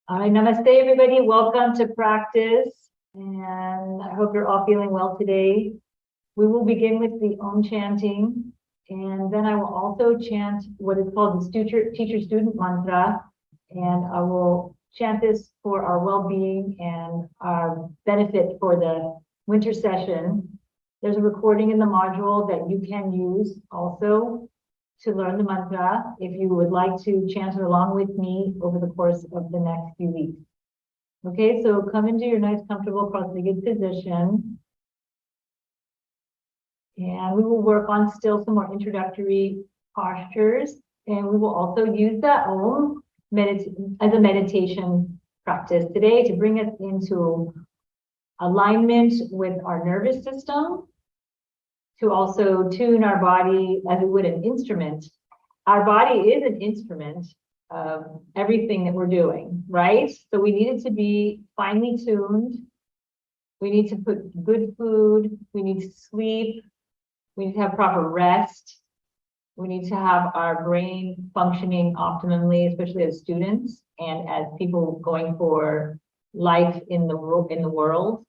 All right, namaste, everybody. Welcome to practice. And I hope you're all feeling well today. We will begin with the Om chanting. And then I will also chant what is called the teacher-student mantra. And I will chant this for our well-being and our benefit for the winter session. There's a recording in the module that you can use also to learn the mantra if you would like to chant it along with me over the course of the next few weeks. Okay, so come into your nice, comfortable cross-legged position. And we will work on still some more introductory postures. And we will also use the Om as a meditation practice today to bring us into alignment with our nervous system, to also tune our body as we would an instrument. Our body is an instrument of everything that we're doing, right? So we need it to be finely tuned. We need to put good food. We need to sleep. We need to have proper rest. We need to have our brain functioning optimally, especially as students and as people going for life in the world.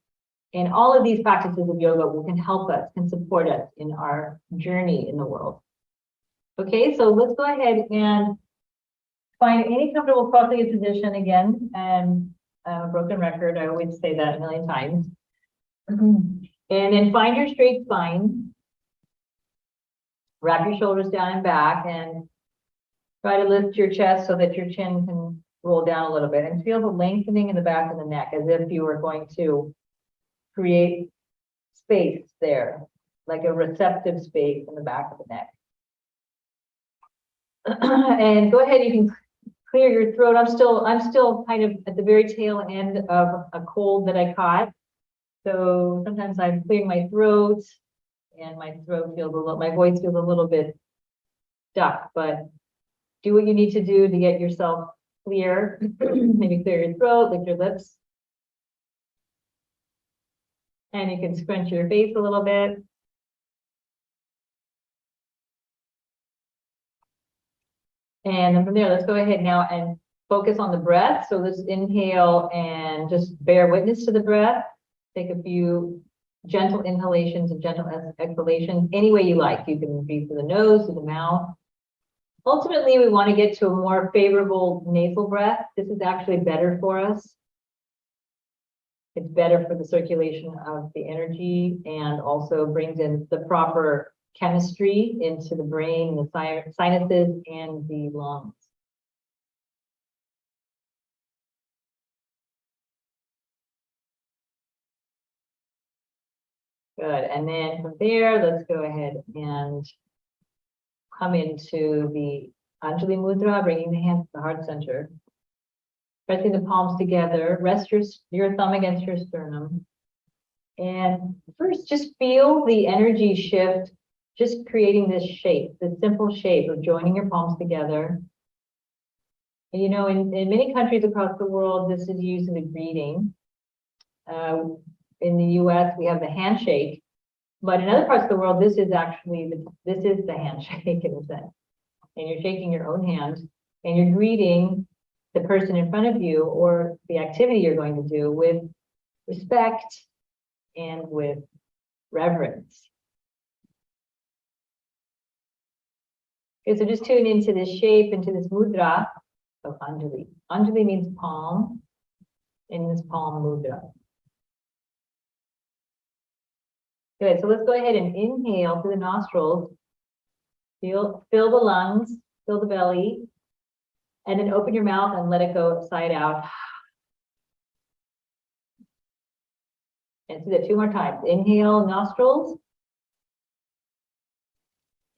And all of these practices of yoga can help us, can support us in our journey in the world. Okay, so let's go ahead and find any comfortable cross-legged position again. And broken record, I always say that a million times. And then find your straight spine. Wrap your shoulders down and back and try to lift your chest so that your chin can roll down a little bit. And feel the lengthening in the back of the neck as if you were going to create space there, like a receptive space in the back of the neck. And go ahead, you can clear your throat. I'm still kind of at the very tail end of a cold that I caught. So sometimes I'm clearing my throat and my voice feels a little bit stuck, but do what you need to do to get yourself clear. Maybe clear your throat, lick your lips. And you can scrunch your face a little bit. And then from there, let's go ahead now and focus on the breath. So let's inhale and just bear witness to the breath. Take a few gentle inhalations and gentle exhalations, any way you like. You can breathe through the nose, through the mouth. Ultimately, we want to get to a more favorable nasal breath. This is actually better for us. It's better for the circulation of the energy and also brings in the proper chemistry into the brain, the sinuses, and the lungs. Good. And then from there, let's go ahead and come into the Anjali Mudra, bringing the hands to the heart center. Pressing the palms together, rest your thumb against your sternum. And first, just feel the energy shift, just creating this shape, this simple shape of joining your palms together. And you know, in many countries across the world, this is used in a greeting. In the US, we have the handshake, but in other parts of the world, this is the handshake in a sense. And you're shaking your own hand and you're greeting the person in front of you or the activity you're going to do with respect and with reverence. Okay, so just tune into this shape, into this mudra of Anjali. Anjali means palm, in this palm mudra. Good, so let's go ahead and inhale through the nostrils. Fill the lungs, fill the belly. And then open your mouth and let it go side out. And do that 2 more times. Inhale, nostrils.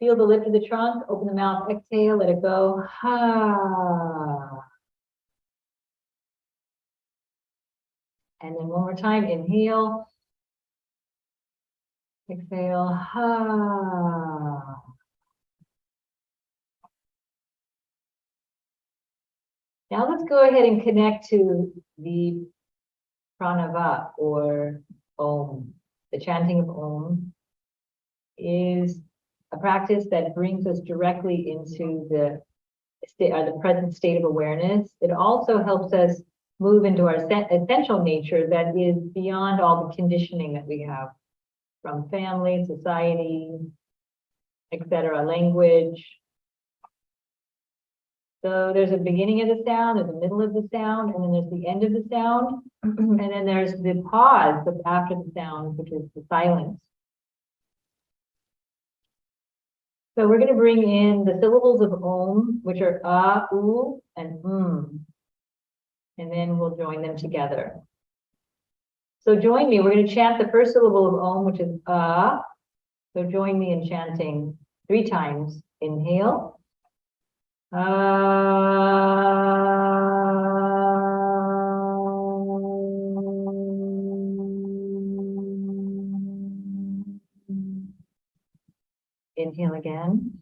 Feel the lift of the trunk. Open the mouth, exhale, let it go. And then one more time. Inhale. Exhale. Now let's go ahead and connect to the pranava or Om. The chanting of Om is a practice that brings us directly into the present state of awareness. It also helps us move into our essential nature that is beyond all the conditioning that we have from family, society, etc., language. So there's a beginning of the sound, there's a middle of the sound, and then there's the end of the sound. And then there's the pause that's after the sound, which is the silence. So we're going to bring in the syllables of Om, which are A, U, and And then we'll join them together. So join me. We're going to chant the first syllable of Om, which is A. So join me in chanting 3 times. Inhale. Inhale again.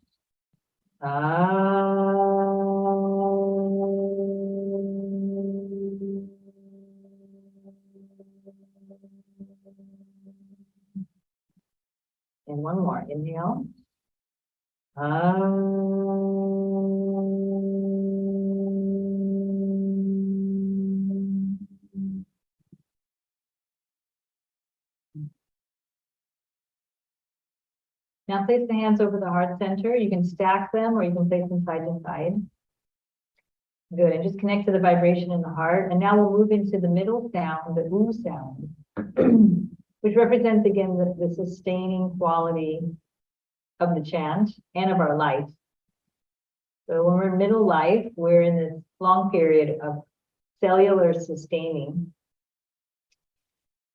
And one more. Inhale. Now place the hands over the heart center. You can stack them or you can place them side to side. Good, and just connect to the vibration in the heart. And now we'll move into the middle sound, the U sound, which represents again the sustaining quality of the chant and of our life. So when we're in middle life, we're in this long period of cellular sustaining.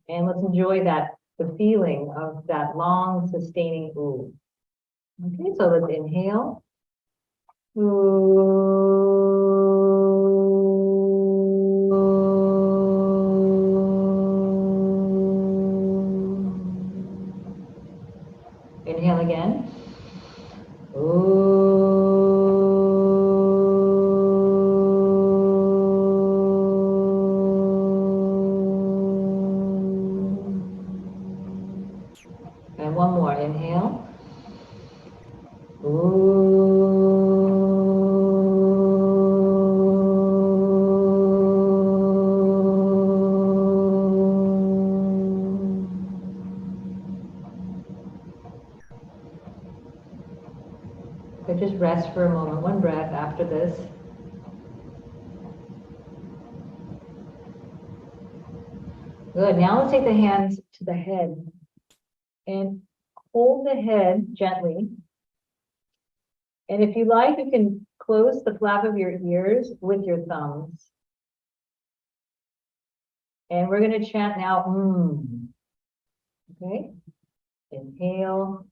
And let's enjoy that, the feeling of that long sustaining ooh. Okay, so let's inhale. Inhale again. And one more, inhale. So just rest for a moment, one breath after this. Good, now let's take the hands to the head and hold the head gently. And if you like, you can close the flap of your ears with your thumbs. And we're going to chant now, Okay? Inhale.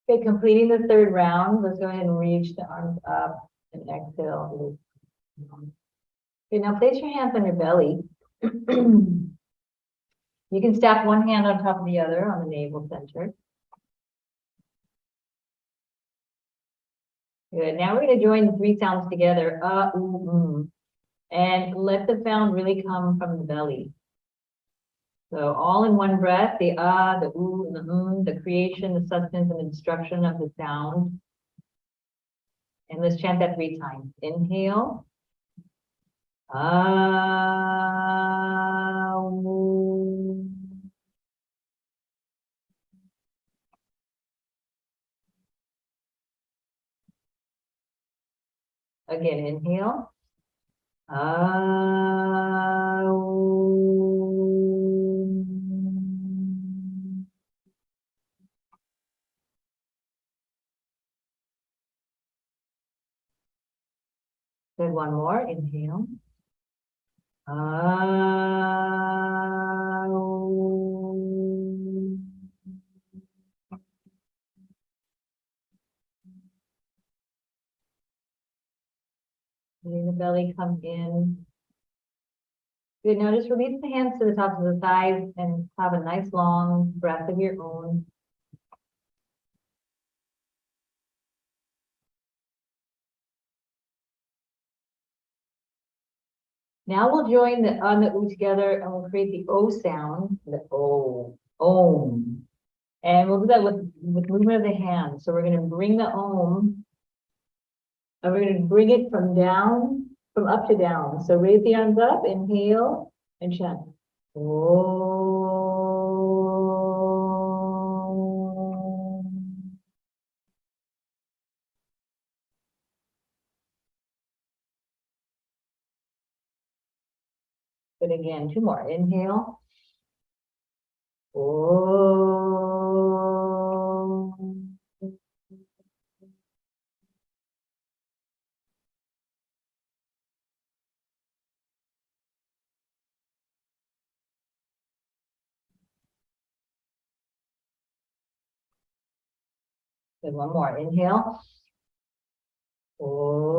Okay, completing the 3rd round. Let's go ahead and reach the arms up and exhale. Okay, now place your hands on your belly. You can stack one hand on top of the other on the navel center. Good. Now we're going to join the 3 sounds together. And let the sound really come from the belly. So all in one breath, the the oo, and the creation, the sustenance, and the destruction of the sound. And let's chant that 3 times. Inhale. Again, inhale. one more, inhale. Letting the belly come in. Good, now just release the hands to the tops of the thighs and have a nice long breath of your own. Now we'll join the and the U together and we'll create the O sound, the O, Om. And we'll do that with movement of the hands. So we're going to bring the Om, and we're going to bring it from up to down. So raise the arms up, inhale, and chant. Om. Good again, two more. Inhale. Om. Good, one more. Inhale. Om.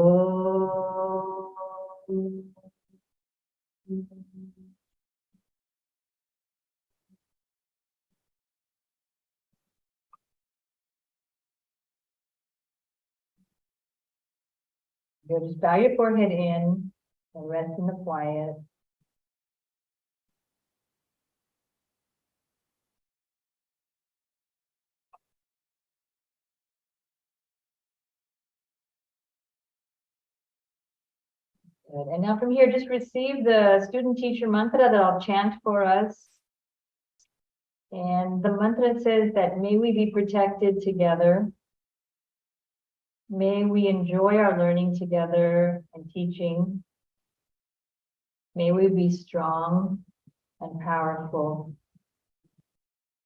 Good, just bow your forehead in and rest in the quiet. Good. And now from here, just receive the student teacher mantra that I'll chant for us. And the mantra says that may we be protected together. May we enjoy our learning together and teaching. May we be strong and powerful.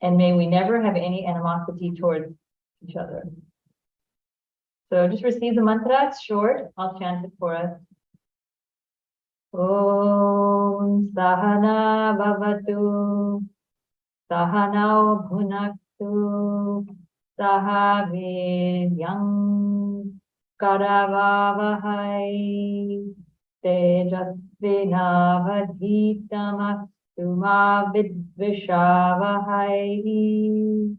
And may we never have any animosity towards each other. So just receive the mantra. It's short. I'll chant it for us. Om Sahana Bhavatu Sahanao Bhunaktu Saha Vidyam Karavavahai Tejasvinavadhitamastu ma vidvishavahai.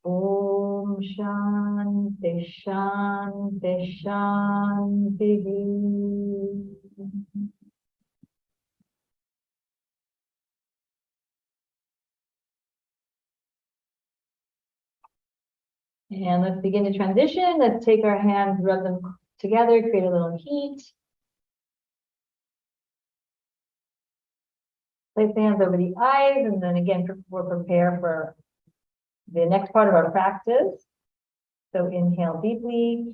Om Shanti Shanti Shanti. And let's begin to transition. Let's take our hands, rub them together, create a little heat. Place the hands over the eyes, and then again, we'll prepare for the next part of our practice. So inhale deeply,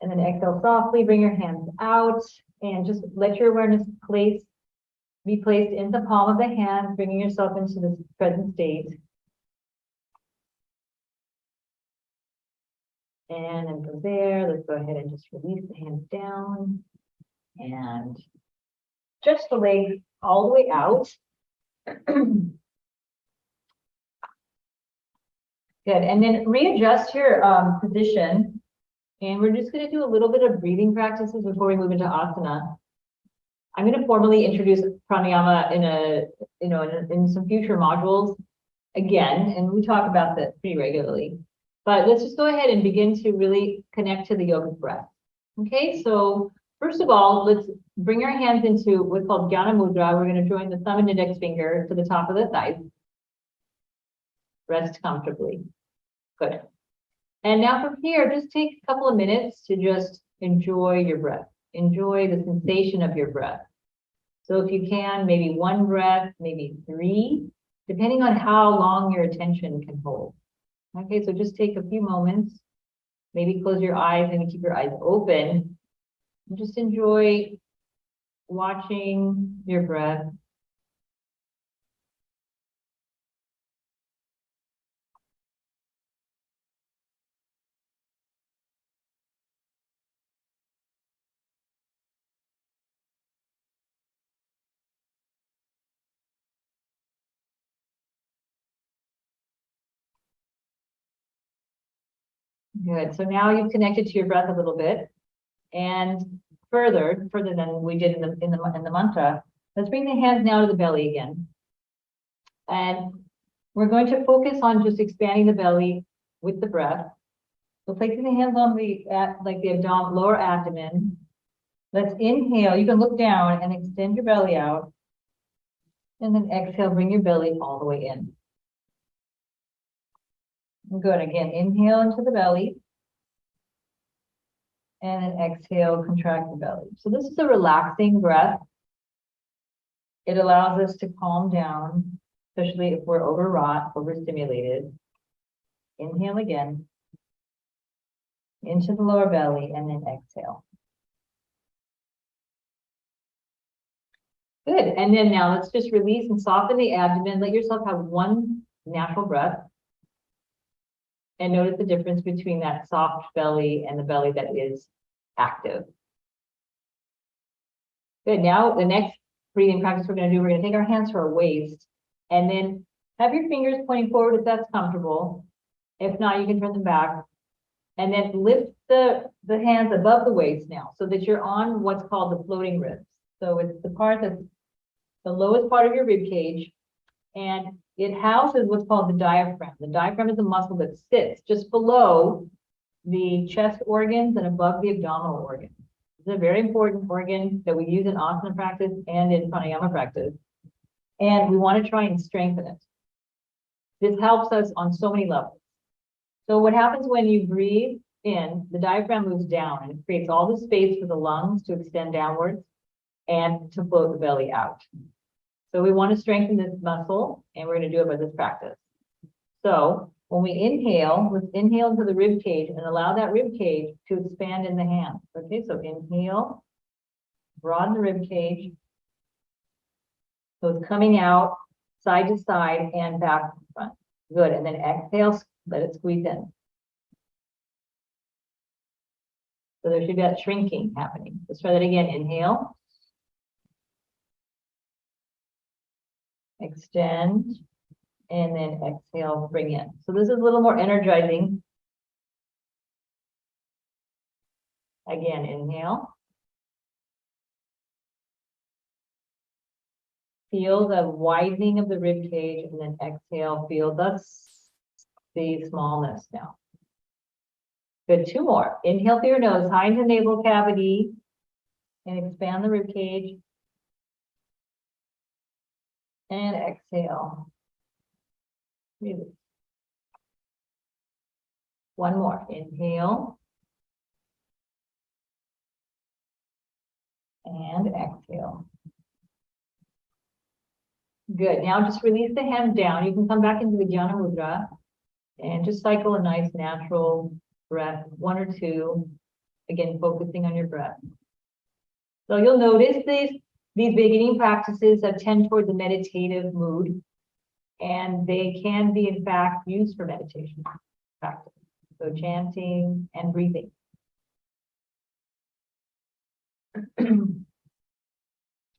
and then exhale softly. Bring your hands out, and just let your awareness be placed in the palm of the hand, bringing yourself into this present state. And then from there, let's go ahead and just release the hands down and stretch the legs all the way out. Good. And then readjust your position. And we're just going to do a little bit of breathing practices before we move into asana. I'm going to formally introduce pranayama in some future modules again, and we talk about that pretty regularly. But let's just go ahead and begin to really connect to the yogic breath. Okay, so first of all, let's bring our hands into what's called Jnana Mudra. We're going to join the thumb and index finger to the top of the thighs. Rest comfortably. Good. And now from here, just take a couple of minutes to just enjoy your breath. Enjoy the sensation of your breath. So if you can, maybe one breath, maybe three, depending on how long your attention can hold. Okay, so just take a few moments, maybe close your eyes and keep your eyes open, and just enjoy watching your breath. Good. So now you've connected to your breath a little bit, and further than we did in the mantra. Let's bring the hands now to the belly again, and we're going to focus on just expanding the belly with the breath. So placing the hands on the lower abdomen. Let's inhale. You can look down and extend your belly out, and then exhale. Bring your belly all the way in. Good. Again, inhale into the belly. And then exhale, contract the belly. So this is a relaxing breath. It allows us to calm down, especially if we're overwrought, overstimulated. Inhale again. Into the lower belly, and then exhale. Good. And then now let's just release and soften the abdomen. Let yourself have one natural breath. And notice the difference between that soft belly and the belly that is active. Good. Now, the next breathing practice we're going to do, we're going to take our hands to our waist and then have your fingers pointing forward if that's comfortable. If not, you can turn them back. And then lift the hands above the waist now so that you're on what's called the floating ribs. So it's the part that's the lowest part of your rib cage. And it houses what's called the diaphragm. The diaphragm is a muscle that sits just below the chest organs and above the abdominal organs. It's a very important organ that we use in asana practice and in pranayama practice. And we want to try and strengthen it. This helps us on so many levels. So what happens when you breathe in, the diaphragm moves down and it creates all the space for the lungs to extend downwards and to float the belly out. So we want to strengthen this muscle, and we're going to do it by this practice. So when we inhale, let's inhale into the rib cage and allow that rib cage to expand in the hands. Okay, so inhale, broaden the rib cage. So it's coming out side to side and back to front. Good, and then exhale, let it squeeze in. So there should be that shrinking happening. Let's try that again. Inhale. Extend, and then exhale, bring in. So this is a little more energizing. Again, inhale. Feel the widening of the rib cage, and then exhale, feel the smallness now. Good, two more. Inhale through your nose, high into the navel cavity, and expand the rib cage. And exhale. Release. One more. Inhale. And exhale. Good. Now just release the hands down. You can come back into the Jnana Mudra and just cycle a nice natural breath, one or two. Again, focusing on your breath. So you'll notice these beginning practices that tend toward the meditative mood, and they can be, in fact, used for meditation practice. So chanting and breathing.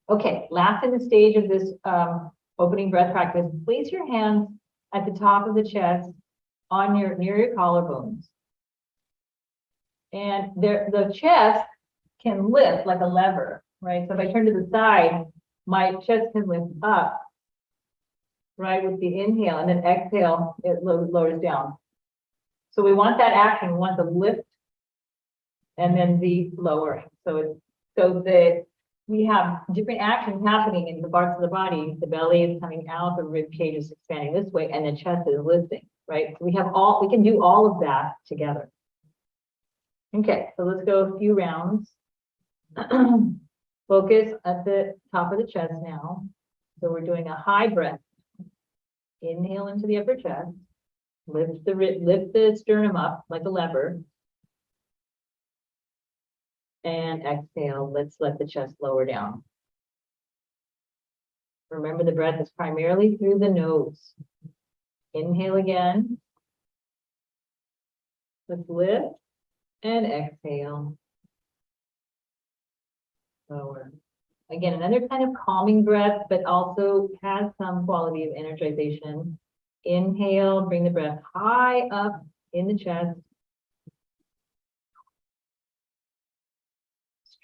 Okay, last in the stage of this opening breath practice, place your hands at the top of the chest on near your collarbones. And the chest can lift like a lever, right? So if I turn to the side, my chest can lift up, right, with the inhale, and then exhale, it lowers down. So we want that action. We want the lift and then the lowering. We have different actions happening in the parts of the body. The belly is coming out, the rib cage is expanding this way, and the chest is lifting, right? So we can do all of that together. Okay, so let's go a few rounds. Focus at the top of the chest now. So we're doing a high breath. Inhale into the upper chest. Lift the sternum up like a lever. And exhale, let's let the chest lower down. Remember, the breath is primarily through the nose. Inhale again. Let's lift and exhale. Lower. Again, another kind of calming breath, but also has some quality of energization. Inhale, bring the breath high up in the chest.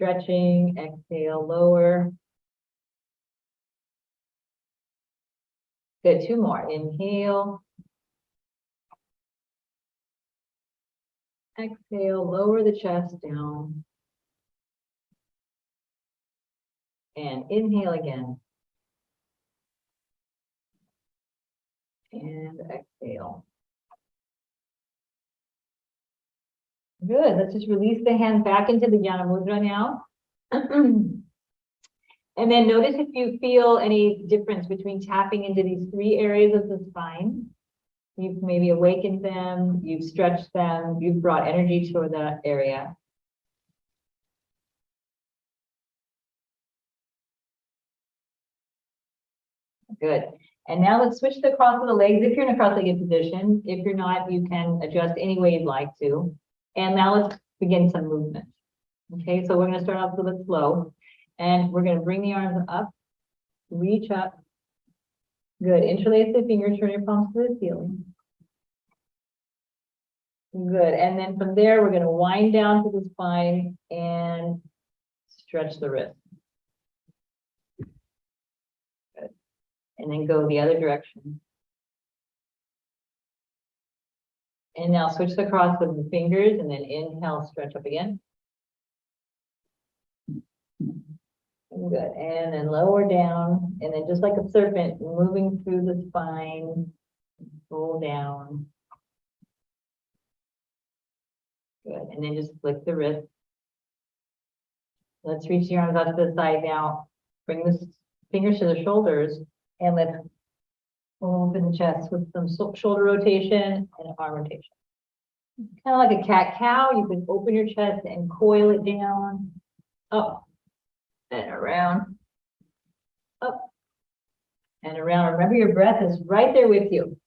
stretching, exhale, lower. Good, 2 more. Inhale. Exhale, lower the chest down. And inhale again. And exhale. Good. Let's just release the hands back into the Jnana Mudra now. And then notice if you feel any difference between tapping into these 3 areas of the spine. You've maybe awakened them, you've stretched them, you've brought energy to that area. Good. And now let's switch the cross of the legs if you're in a cross-legged position. If you're not, you can adjust any way you'd like to. And now let's begin some movement. Okay, so we're going to start off a little slow. And we're going to bring the arms up, reach up. Good. Interlace the fingers, turn your palms to the ceiling. Good. And then from there, we're going to wind down to the spine and stretch the wrist. Good. And then go the other direction. And now switch the cross of the fingers and then inhale, stretch up again. Good. And then lower down. And then just like a serpent, moving through the spine, roll down. Good. And then just flick the wrist. Let's reach the arms out to the side now. Bring the fingers to the shoulders and let's open the chest with some shoulder rotation and arm rotation. Kind of like a cat-cow. You can open your chest and coil it down, up and around, up and around. Remember, your breath is right there with you.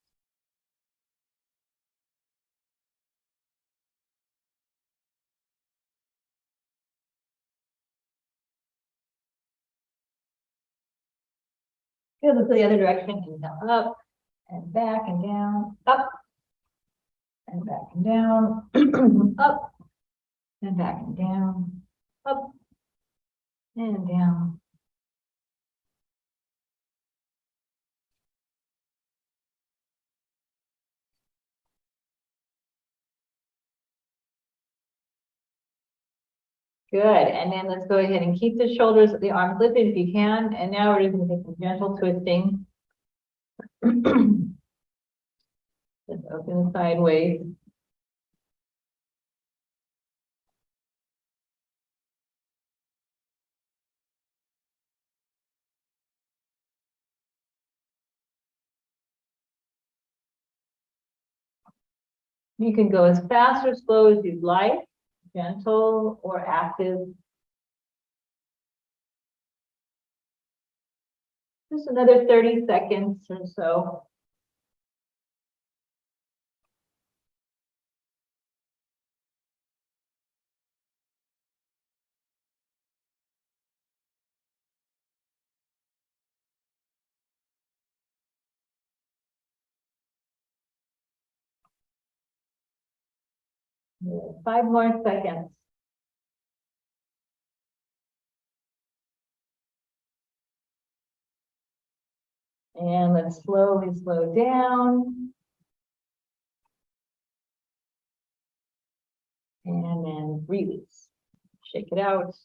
Good. Let's go the other direction. Inhale, up and back and down, up and back and down, up and back and down, up and down. Good. And then let's go ahead and keep the shoulders, the arms lifted if you can. And now we're just going to take some gentle twisting. Just open sideways. You can go as fast or slow as you'd like, gentle or active. Just another 30 seconds or so. Yeah, 5 more seconds. And let's slowly slow down. And then release. Shake it out.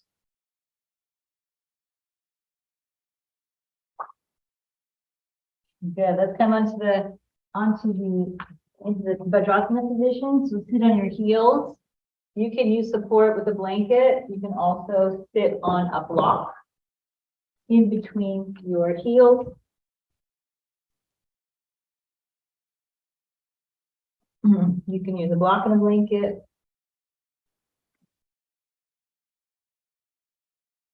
Good. Let's come into the Vajrasana position. So sit on your heels. You can use support with a blanket. You can also sit on a block in between your heels. You can use a block and a blanket.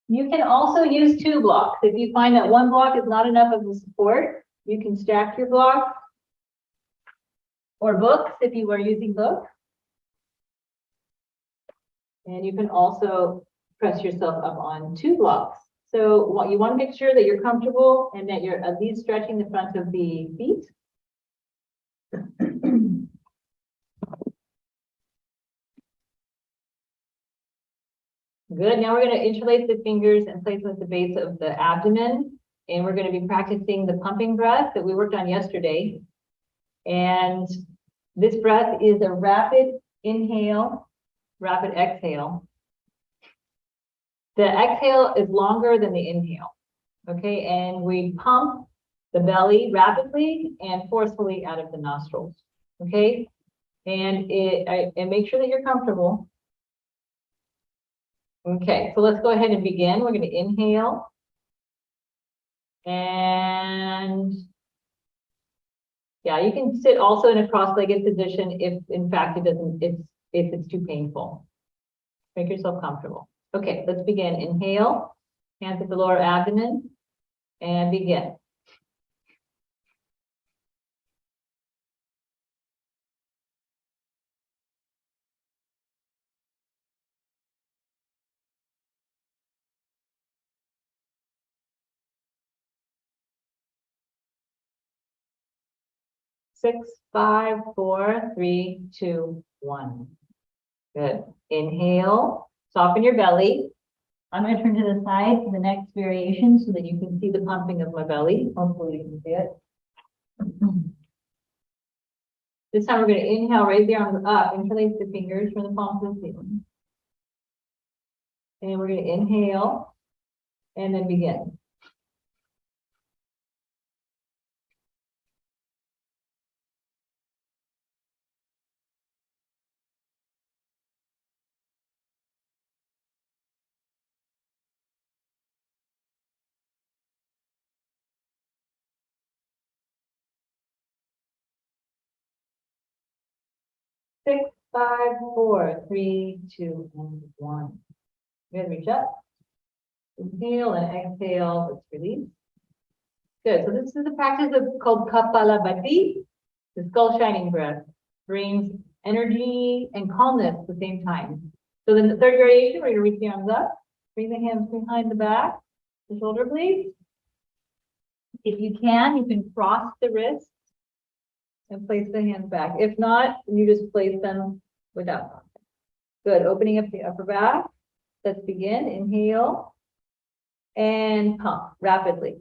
You can also use 2 blocks. If you find that 1 block is not enough of a support, you can stack your blocks or books if you are using books. And you can also press yourself up on 2 blocks. So what you want to make sure that you're comfortable and that you're at least stretching the front of the feet. Good. Now we're going to interlace the fingers and place them at the base of the abdomen. And we're going to be practicing the pumping breath that we worked on yesterday. And this breath is a rapid inhale, rapid exhale. The exhale is longer than the inhale. Okay, and we pump the belly rapidly and forcefully out of the nostrils. Okay, and make sure that you're comfortable. Okay, so let's go ahead and begin. We're going to inhale. And yeah, you can sit also in a cross-legged position if in fact if it's too painful. Make yourself comfortable. Okay, let's begin. Inhale, hands at the lower abdomen, and begin. Six, five, four, three, two, one. Good. Inhale, soften your belly. I'm going to turn to the side for the next variation so that you can see the pumping of my belly. Hopefully you can see it. This time we're going to inhale, raise the arms up, interlace the fingers from the palms to the ceiling. And we're going to inhale and then begin. 6, 5, 4, 3, 2, and 1. Good, reach up. Inhale and exhale. Let's release. Good. So this is a practice called Kapala Bhati. The skull shining breath brings energy and calmness at the same time. So then the third variation, we're going to reach the arms up, bring the hands behind the back, the shoulder blades. If you can cross the wrists and place the hands back. If not, you just place them without. Good. Opening up the upper back. Let's begin. Inhale and pump rapidly.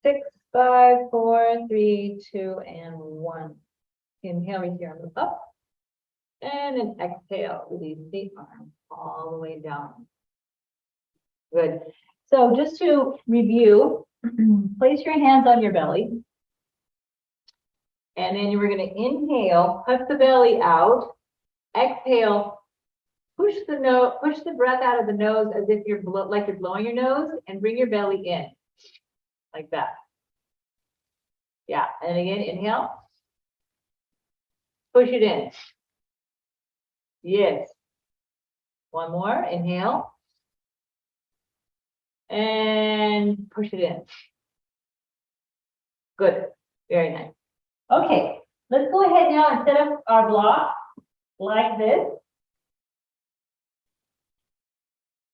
Six, 5, 4, 3, 2, and 1. Inhale, reach the arms up. And then exhale, release the arms all the way down. Good. So just to review, place your hands on your belly. And then we're going to inhale, puff the belly out. Exhale, push the breath out of the nose as if you're blowing your nose, and bring your belly in. Like that. Yeah, and again, inhale. Push it in. Yes. One more, inhale. And push it in. Good, very nice. Okay, let's go ahead now and set up our block like this.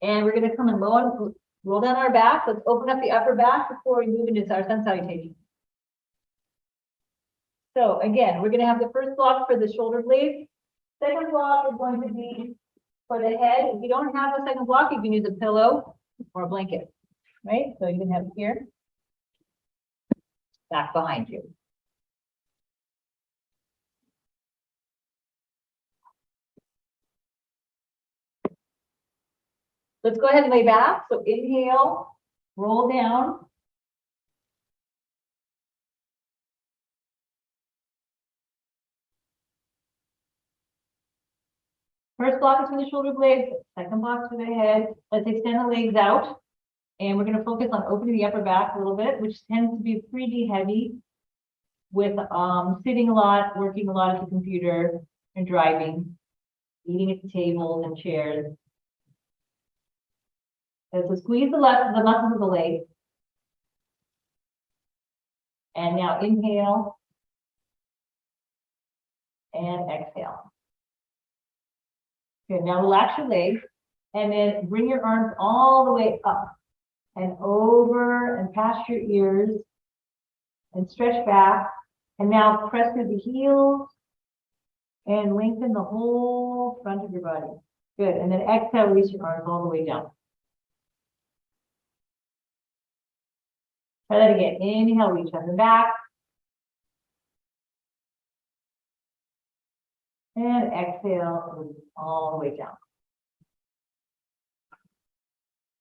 And we're gonna come and roll down our back. Let's open up the upper back before we move into our sun salutation. So again, we're gonna have the first block for the shoulder blades. Second block is going to be for the head. If you don't have a second block, you can use a pillow or a blanket, right? So you can have it here, back behind you. Let's go ahead and lay back. So inhale, roll down. First block is for the shoulder blades, second block is for the head. Let's extend the legs out. And we're going to focus on opening the upper back a little bit, which tends to be pretty heavy with sitting a lot, working a lot at the computer, and driving, eating at the tables and chairs. So squeeze the muscles of the leg. And now inhale and exhale. Good, now relax your legs and then bring your arms all the way up and over and past your ears and stretch back. And now press through the heels and lengthen the whole front of your body. Good, and then exhale, release your arms all the way down. Try that again. Inhale, reach up and back. And exhale, release all the way down.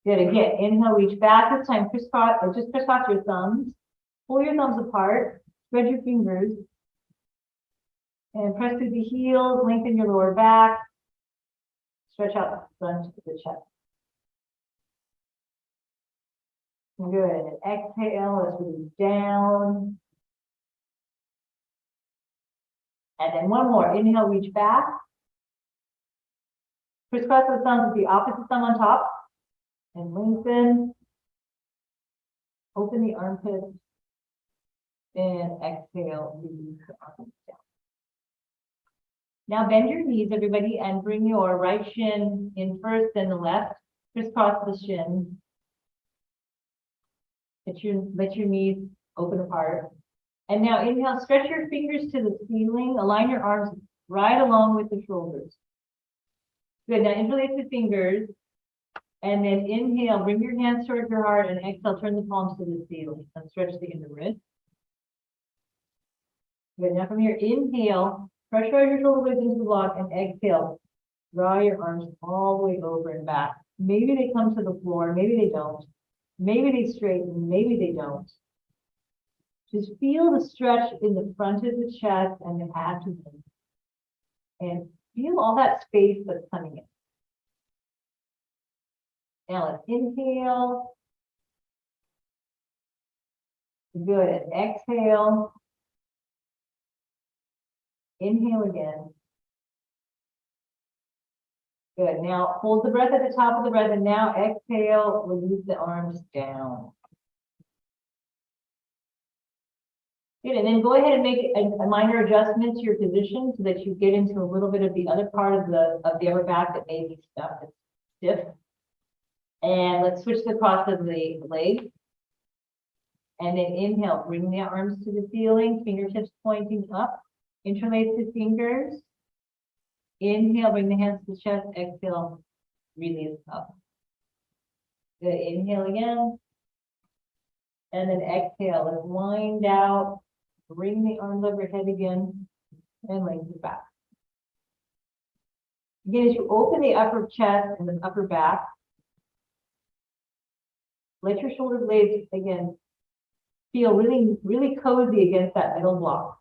Good, again, inhale, reach back. This time, crisscross, or just crisscross your thumbs. Pull your thumbs apart, spread your fingers, and press through the heels, lengthen your lower back, stretch out the front of the chest. Good, and exhale, let's release down. And then one more, inhale, reach back. Crisscross the thumbs with the opposite thumb on top, and lengthen. Open the armpits, and exhale, release the arms down. Now bend your knees, everybody, and bring your right shin in first, then the left. Crisscross the shin. Let your knees open apart. And now inhale, stretch your fingers to the ceiling. Align your arms right along with the shoulders. Good, now interlace the fingers. And then inhale, bring your hands towards your heart, and exhale, turn the palms to the ceiling. And stretch the inner wrist. Good, now from here, inhale, pressurize your shoulder blades into the block, and exhale, draw your arms all the way over and back. Maybe they come to the floor, maybe they don't. Maybe they straighten, maybe they don't. Just feel the stretch in the front of the chest and the abdomen. And feel all that space that's coming in. Now let's inhale. Good, and exhale. Inhale again. Good, now hold the breath at the top of the breath, and now exhale, release the arms down. Good, and then go ahead and make a minor adjustment to your position so that you get into a little bit of the other part of the upper back that may be stuck, it's stiff. And let's switch the cross of the legs. And then inhale, bring the arms to the ceiling, fingertips pointing up. Interlace the fingers. Inhale, bring the hands to the chest. Exhale, release up. Good, inhale again. And then exhale, let's wind out. Bring the arms overhead again. And lengthen back. Again, as you open the upper chest and the upper back, let your shoulder blades, again, feel really, really cozy against that middle block.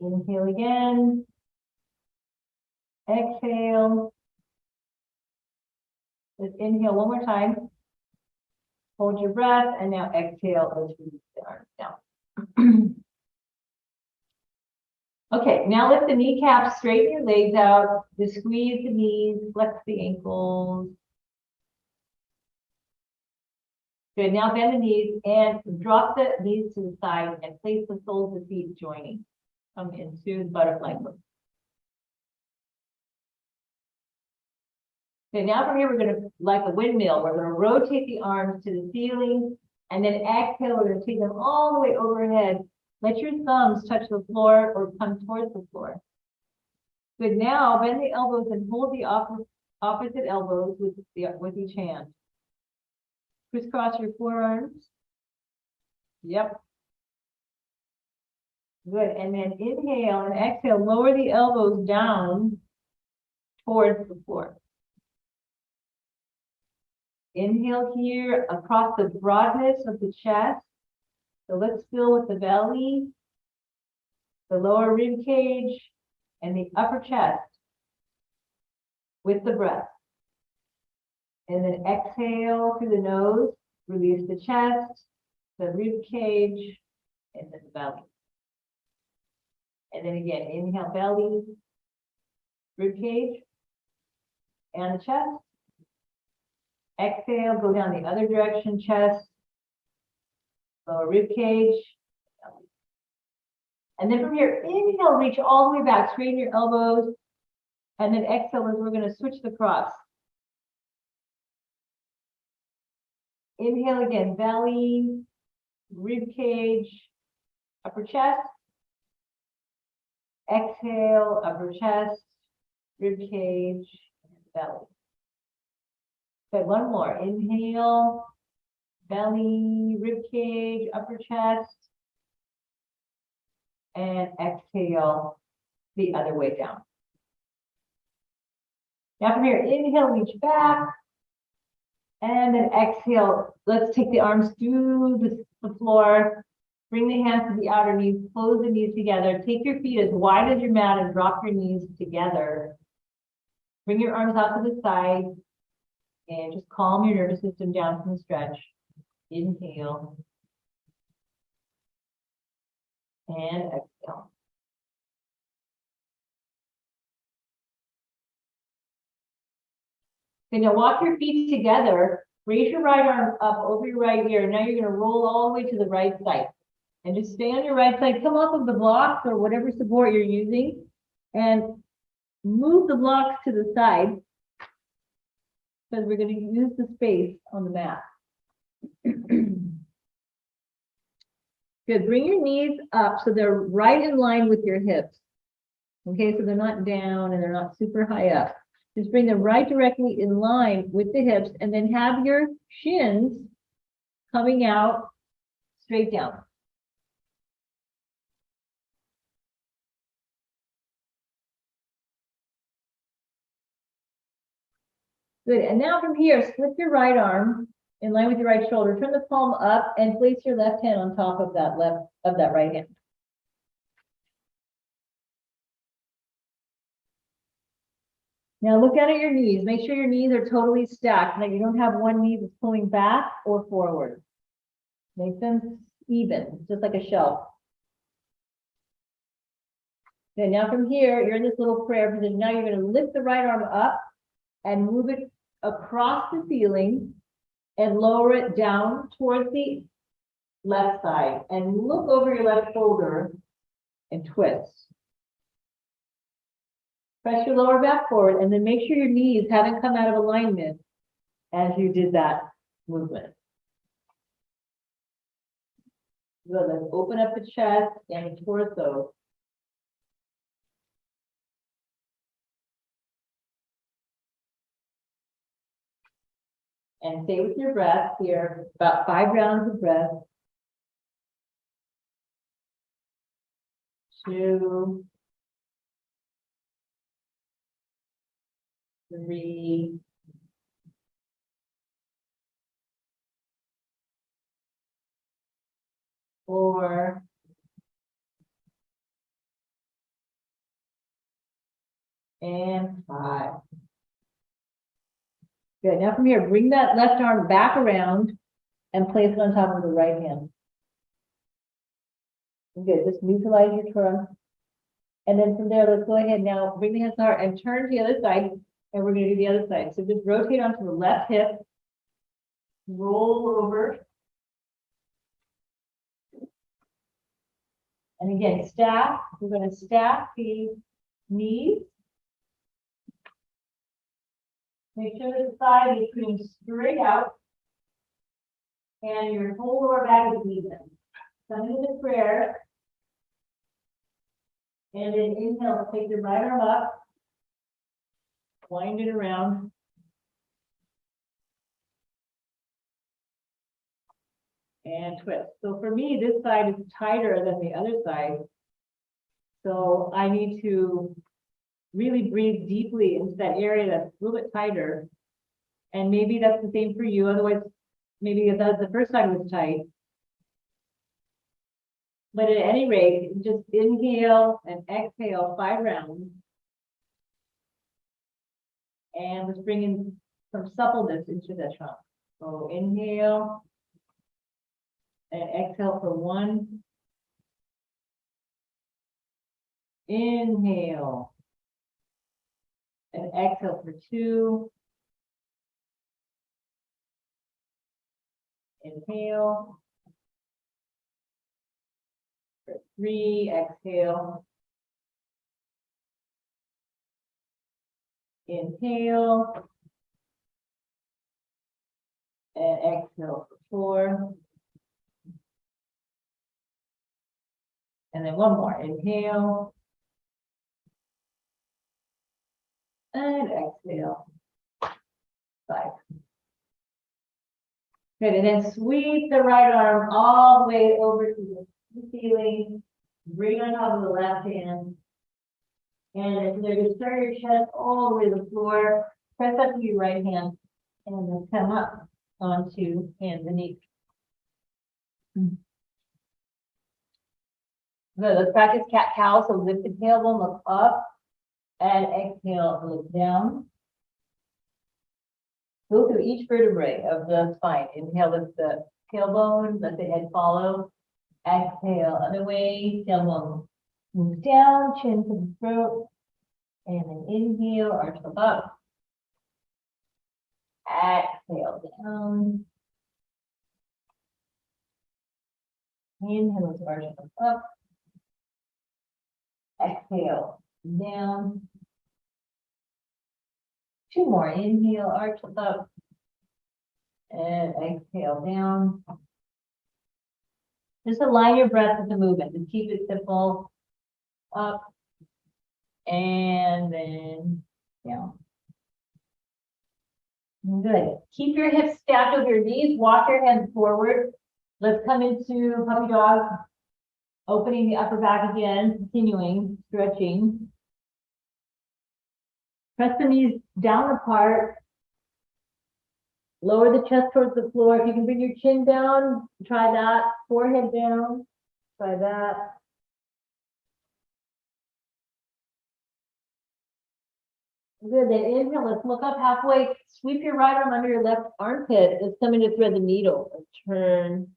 Inhale again. Exhale. Let's inhale one more time. Hold your breath, and now exhale. Let's release the arms down. Okay, now lift the kneecaps, straighten your legs out, just squeeze the knees, flex the ankles. Good, now bend the knees and drop the knees to the side and place the soles of the feet joining. Come into the butterfly pose. Okay, now from here, we're going to, like a windmill, we're going to rotate the arms to the ceiling, and then exhale, we're going to take them all the way overhead. Let your thumbs touch the floor or come towards the floor. Good, now bend the elbows and hold the opposite elbows with each hand. Crisscross your forearms. Yep. Good, and then inhale and exhale, lower the elbows down towards the floor. Inhale here across the broadness of the chest. So let's fill with the belly, the lower rib cage, and the upper chest with the breath. And then exhale through the nose, release the chest, the rib cage, and then the belly. And then again, inhale, belly, rib cage, and the chest. Exhale, go down the other direction, chest, lower rib cage, belly. And then from here, inhale, reach all the way back, straighten your elbows. And then exhale as we're going to switch the cross. Inhale again, belly, rib cage, upper chest. Exhale, upper chest, rib cage, and belly. Good, one more. Inhale, belly, rib cage, upper chest. And exhale the other way down. Now from here, inhale, reach back. And then exhale. Let's take the arms through the floor. Bring the hands to the outer knees. Close the knees together. Take your feet as wide as your mat and drop your knees together. Bring your arms out to the side. And just calm your nervous system down from the stretch. Inhale. And exhale. Okay, now walk your feet together. Raise your right arm up over your right ear. Now you're going to roll all the way to the right side. And just stay on your right side. Come off of the blocks or whatever support you're using. And move the blocks to the side. Because we're going to use the space on the mat. Good. Bring your knees up so they're right in line with your hips. Okay, so they're not down and they're not super high up. Just bring them right directly in line with the hips and then have your shins coming out straight down. Good. And now from here, slip your right arm in line with your right shoulder. Turn the palm up and place your left hand on top of that right hand. Now look down at your knees. Make sure your knees are totally stacked, that you don't have one knee that's pulling back or forward. Make them even, just like a shelf. Okay, now from here, you're in this little prayer position. Now you're going to lift the right arm up and move it across the ceiling and lower it down towards the left side. And look over your left shoulder and twist. Press your lower back forward and then make sure your knees haven't come out of alignment as you did that movement. Good, let's open up the chest and the torso. And stay with your breath here, about 5 rounds of breath. 2, 3, 4, and 5. Good. Now from here, bring that left arm back around and place it on top of the right hand. Good. Just neutralize your trunk. And then from there, let's go ahead now, bring the hands to heart and turn to the other side. And we're going to do the other side. So just rotate onto the left hip. Roll over. And again, stack. We're going to stack the knees. Make sure that the side is going straight out. And your whole lower back is even. Come into prayer. And then inhale, take your right arm up. Wind it around. And twist. So for me, this side is tighter than the other side. So I need to really breathe deeply into that area that's a little bit tighter. And maybe that's the same for you. Otherwise, maybe the first side was tight. But at any rate, just inhale and exhale 5 rounds. And let's bring in some suppleness into the trunk. So inhale and exhale for 1. Inhale and exhale for 2. Inhale for 3, exhale. Inhale. And exhale for 4. And then one more, inhale. And exhale. 5. Good, and then sweep the right arm all the way over to the ceiling. Bring on top of the left hand. And if you're just turn your chest all the way to the floor, press up to your right hand and then come up onto hands and knees. Good, let's practice cat-cow. So lift the tailbone, look up, and exhale, look down. Go through each vertebrae of the spine. Inhale, lift the tailbone, let the head follow. Exhale, other way, tailbone move down, chin to the throat. And then inhale, arch look up. Exhale, down. Inhale, arch look up. Exhale, down. 2 more. Inhale, arch look up. And exhale, down. Just align your breath with the movement. Just keep it simple. Up. And then down. Good. Keep your hips stacked over your knees. Walk your hands forward. Let's come into puppy dog. Opening the upper back again. Continuing stretching. Press the knees down apart. Lower the chest towards the floor. If you can bring your chin down, try that. Forehead down. Try that. Good, then inhale, let's look up halfway. Sweep your right arm under your left armpit. It's coming to thread the needle. Let's turn.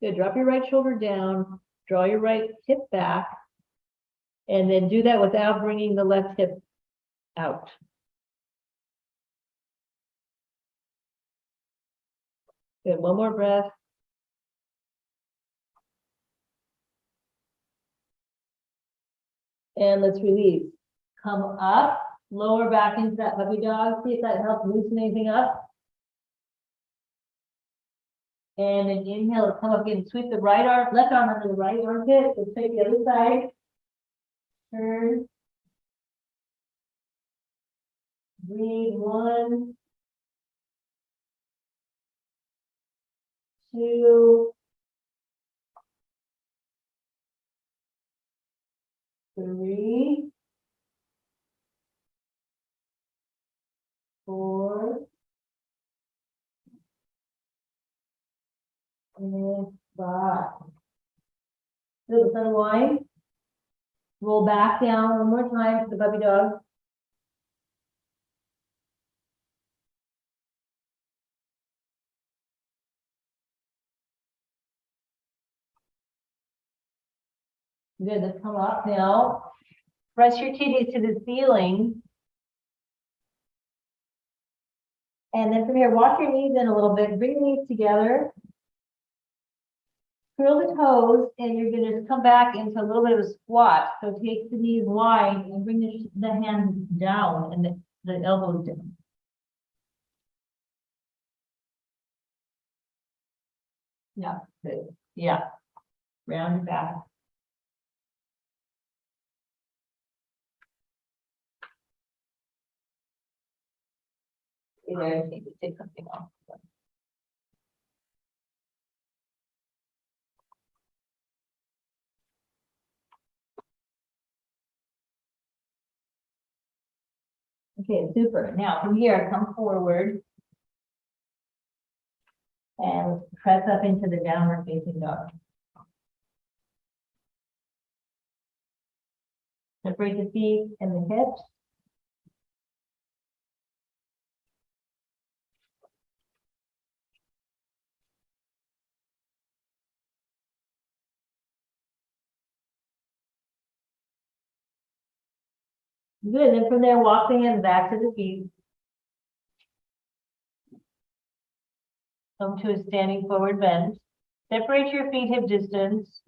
Good, drop your right shoulder down. Draw your right hip back. And then do that without bringing the left hip out. Good, one more breath. And let's release. Come up, lower back into that puppy dog. See if that helps loosen anything up. And then inhale, let's come up again. Sweep the right arm, left arm under the right armpit. Let's take the other side. Turn. Breathe. 1, 2, 3, 4, and 5. Good, let's unwind. Roll back down one more time to the puppy dog. Good, let's come up now. Press your kidneys to the ceiling. And then from here, walk your knees in a little bit. Bring your knees together. Curl the toes, and you're going to come back into a little bit of a squat. So take the knees wide and bring the hands down and the elbows down. Yeah, good. Yeah. Round your back. I need to take something off. Okay, super. Now from here, come forward and press up into the downward facing dog. Separate the feet and the hips. Good, and from there, walk the hands back to the feet. Come to a standing forward bend. Separate your feet hip distance.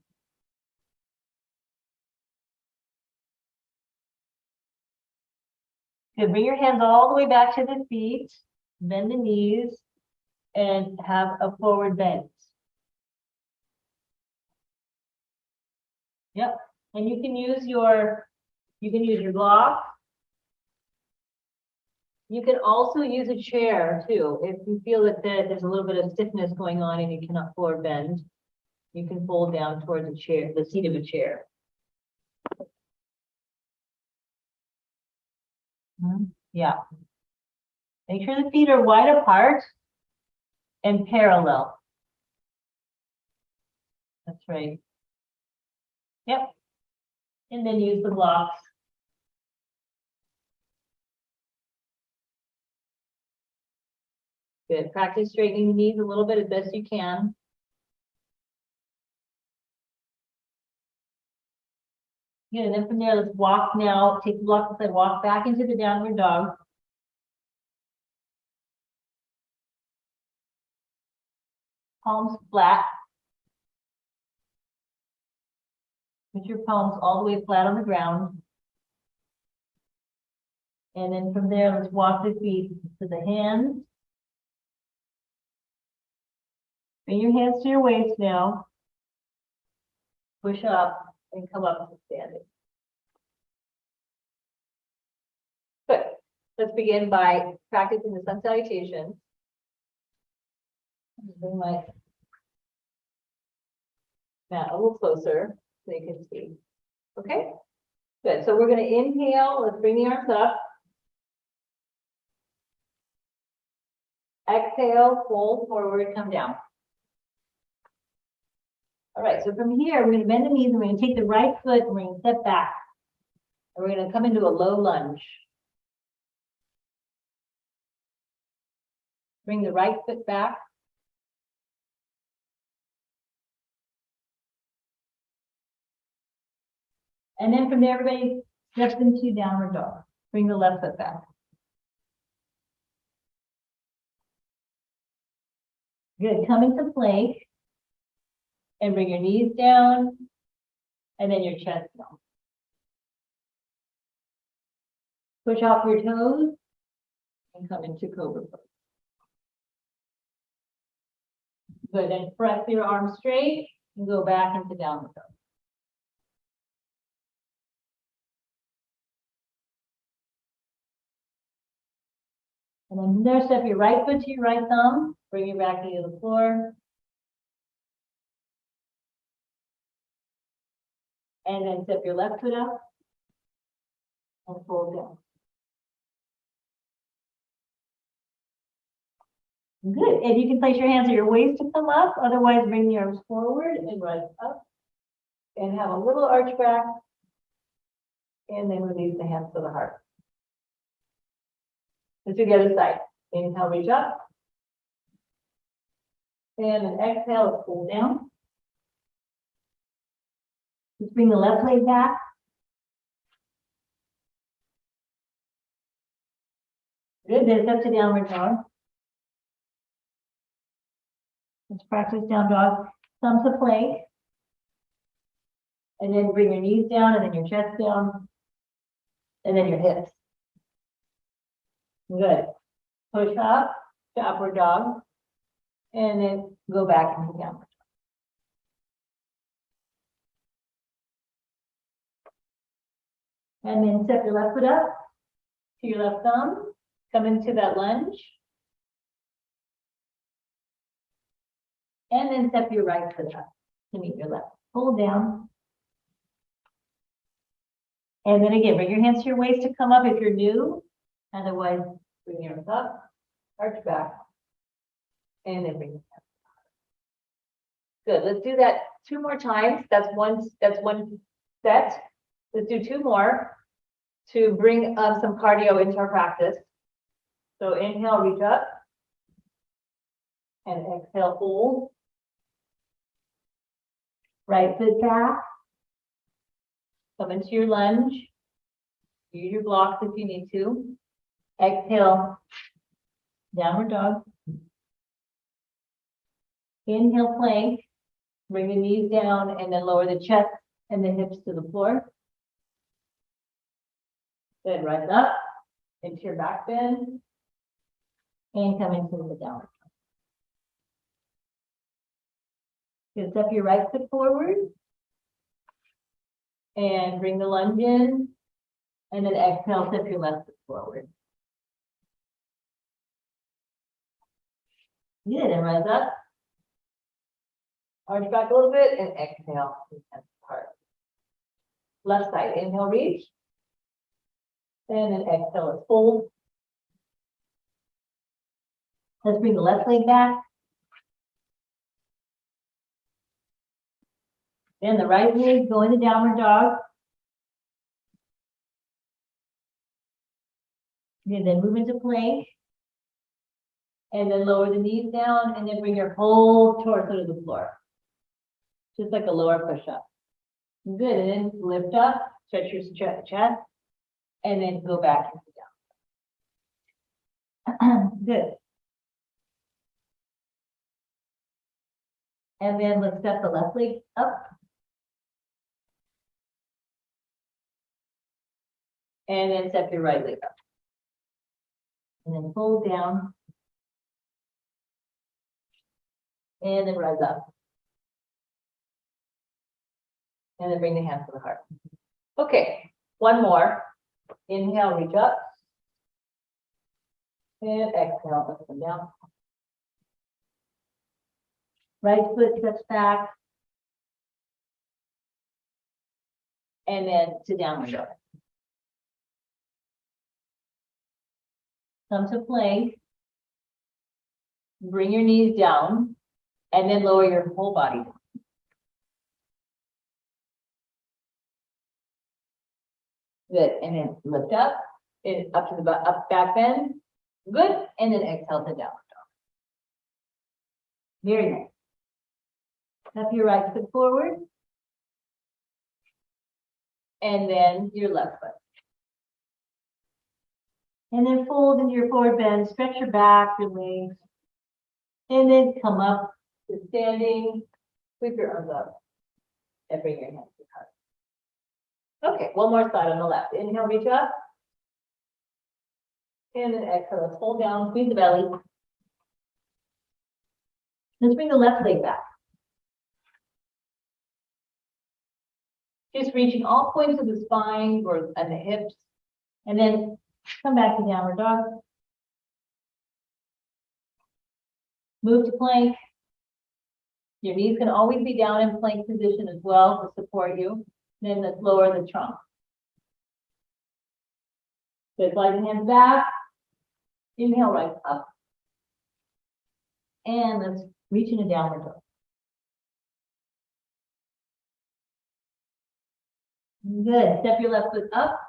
Good, bring your hands all the way back to the feet. Bend the knees and have a forward bend. Yep, and you can use your block. You can also use a chair too. If you feel that there's a little bit of stiffness going on and you cannot forward bend, you can fold down towards a chair, the seat of a chair. Yeah. Make sure the feet are wide apart and parallel. That's right. Yep. And then use the blocks. Good. Practice straightening the knees a little bit as best you can. Good. And then from there, let's walk now. Take the block and walk back into the downward dog. Palms flat. Put your palms all the way flat on the ground. And then from there, let's walk the feet to the hands. Bring your hands to your waist now. Push up and come up to standing. Good. Let's begin by practicing the sun salutation. Bring my mat a little closer so you can see. Okay? Good. So we're going to inhale. Let's bring the arms up. Exhale, fold forward, come down. All right, so from here, we're going to bend the knees and we're going to take the right foot and we're going to step back. And we're going to come into a low lunge. Bring the right foot back. And then from there, everybody steps into downward dog. Bring the left foot back. Good, come into plank. And bring your knees down. And then your chest down. Push off your toes. And come into cobra pose. Good, then press your arms straight. And go back into downward dog. And then from there, step your right foot to your right thumb. Bring your back knee to the floor. And then step your left foot up. And fold down. Good. And you can place your hands at your waist to come up. Otherwise, bring the arms forward and rise up. And have a little arch back. And then release the hands to the heart. Let's do the other side. Inhale, reach up. And then exhale, let's pull down. Let's bring the left leg back. Good, then step to downward dog. Let's practice down dog. Thumb to plank. And then bring your knees down and then your chest down. And then your hips. Good. Push up to upward dog. And then go back into downward. And then step your left foot up to your left thumb. Come into that lunge. And then step your right foot up to meet your left. Pull down. And then again, bring your hands to your waist to come up if you're new. Otherwise, bring your arms up, arch back, and then bring it down. Good. Let's do that 2 more times. That's one set. Let's do 2 more to bring some cardio into our practice. So inhale, reach up. And exhale, hold. Right foot back. Come into your lunge. Use your blocks if you need to. Exhale, downward dog. Inhale, plank. Bring the knees down and then lower the chest and the hips to the floor. Then rise up into your back bend and come into the downward dog. Good. Step your right foot forward and bring the lunge in, and then exhale, step your left foot forward. Good, and rise up. Arch back a little bit and exhale. Heart. Left side, inhale, reach. And then exhale, let's fold. Let's bring the left leg back. Then the right leg, go into downward dog. And then move into plank. And then lower the knees down and then bring your whole torso to the floor. Just like a lower push-up. Good, and then lift up, stretch your chest, and then go back into down. Good. And then let's step the left leg up. And then step your right leg up. And then fold down. And then rise up. And then bring the hands to the heart. Okay, one more. Inhale, reach up. And exhale, up and down. Right foot steps back. And then to downward dog. Come to plank. Bring your knees down. And then lower your whole body down. Good, and then lift up, and up to the back bend. Good, and then exhale to downward dog. Very nice. Step your right foot forward. And then your left foot. And then fold into your forward bend, stretch your back, your legs. And then come up to standing, sweep your arms up, and bring your hands to the heart. Okay, one more side on the left. Inhale, reach up. And then exhale, let's hold down, squeeze the belly. Let's bring the left leg back. Just reaching all points of the spine and the hips. And then come back to downward dog. Move to plank. Your knees can always be down in plank position as well to support you. Then let's lower the trunk. Good, slide the hands back. Inhale, right up. And let's reach into downward dog. Good, step your left foot up.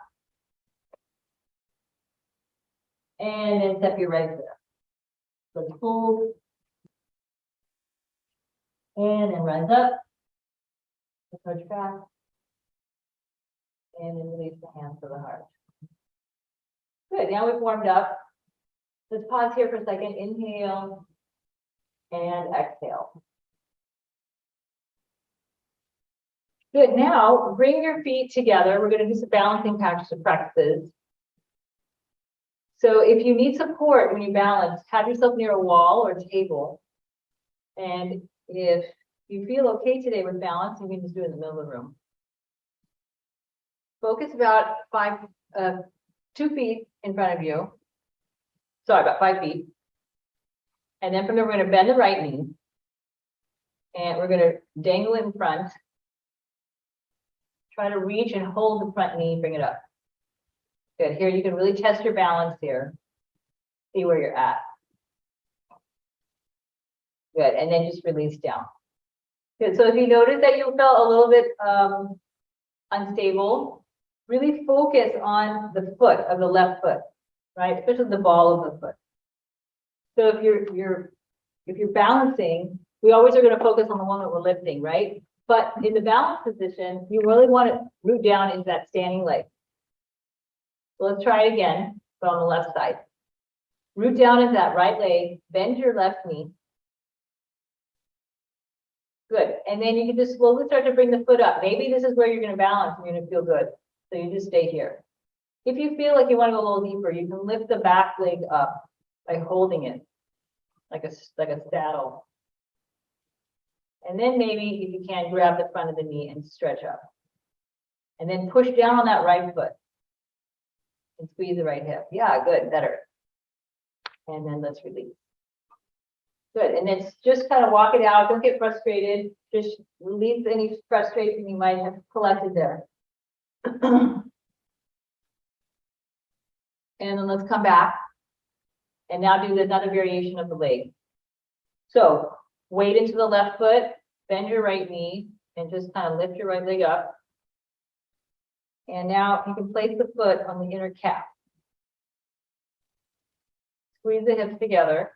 And then step your right foot up. Let's fold. And then rise up. Approach back. And then release the hands to the heart. Good, now we've warmed up. Let's pause here for a second. Inhale and exhale. Good, now bring your feet together. We're going to do some balancing practices. So if you need support when you balance, have yourself near a wall or table. And if you feel okay today with balance, you can just do it in the middle of the room. Focus about 2 feet in front of you. Sorry, about 5 feet. And then from there, we're going to bend the right knee. And we're going to dangle it in front. Try to reach and hold the front knee, bring it up. Good, here you can really test your balance here. See where you're at. Good, and then just release down. Good, so if you notice that you felt a little bit unstable, really focus on the foot of the left foot, right? Especially the ball of the foot. So if you're balancing, we always are going to focus on the one that we're lifting, right? But in the balance position, you really want to root down into that standing leg. So let's try it again, but on the left side. Root down into that right leg, bend your left knee. Good. And then you can just slowly start to bring the foot up. Maybe this is where you're going to balance and you're going to feel good. So you just stay here. If you feel like you want to go a little deeper, you can lift the back leg up by holding it like a saddle. And then maybe, if you can, grab the front of the knee and stretch up. And then push down on that right foot and squeeze the right hip. Yeah, good, better. And then let's release. Good, and then just kind of walk it out. Don't get frustrated. Just release any frustration you might have collected there. And then let's come back and now do another variation of the leg. So weight into the left foot, bend your right knee, and just kind of lift your right leg up. And now you can place the foot on the inner calf. Squeeze the hips together.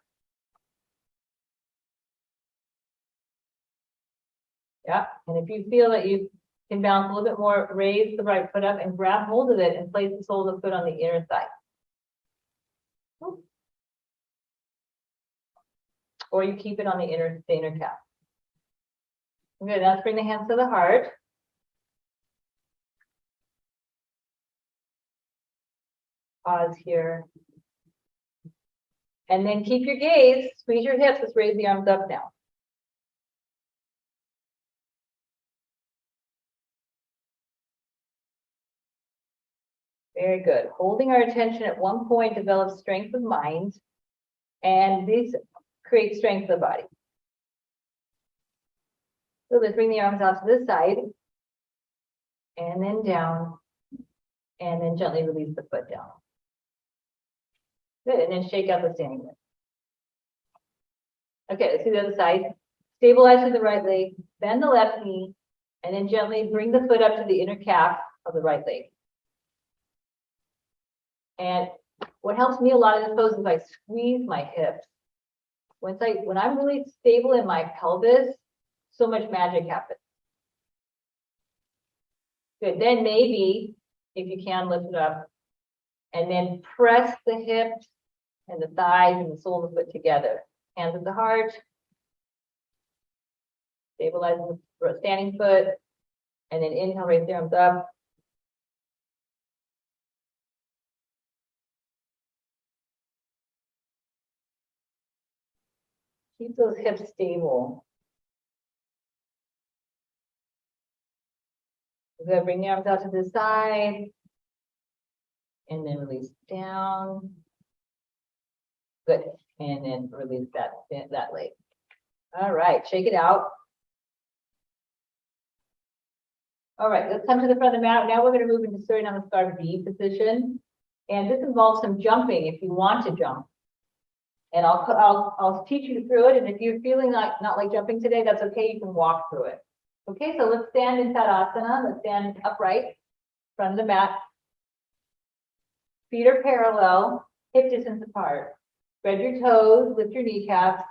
Yeah, and if you feel that you can balance a little bit more, raise the right foot up and grab hold of it and place the sole of the foot on the inner side. Or you keep it on the inner calf. Okay, now let's bring the hands to the heart. Pause here. And then keep your gaze, squeeze your hips, let's raise the arms up now. Very good. Holding our attention at one point develops strength of mind, and these create strength of the body. So let's bring the arms out to this side, and then down, and then gently release the foot down. Good, and then shake out the standing leg. Okay, let's do the other side. Stabilize with the right leg, bend the left knee, and then gently bring the foot up to the inner calf of the right leg. And what helps me a lot in this pose is I squeeze my hips. When I'm really stable in my pelvis, so much magic happens. Good, then maybe, if you can, lift it up, and then press the hips and the thighs and the sole of the foot together. Hands at the heart. Stabilizing the standing foot. And then inhale, raise the arms up. Keep those hips stable. Good, bring the arms out to the side. And then release down. Good. And then release that leg. All right, shake it out. All right, let's come to the front of the mat. Now we're going to move into Surya Namaskar V position. And this involves some jumping if you want to jump. And I'll teach you through it. And if you're feeling not like jumping today, that's okay. You can walk through it. Okay, so let's stand in Tadasana. Let's stand upright, front of the mat. Feet are parallel, hip distance apart. Spread your toes, lift your kneecaps.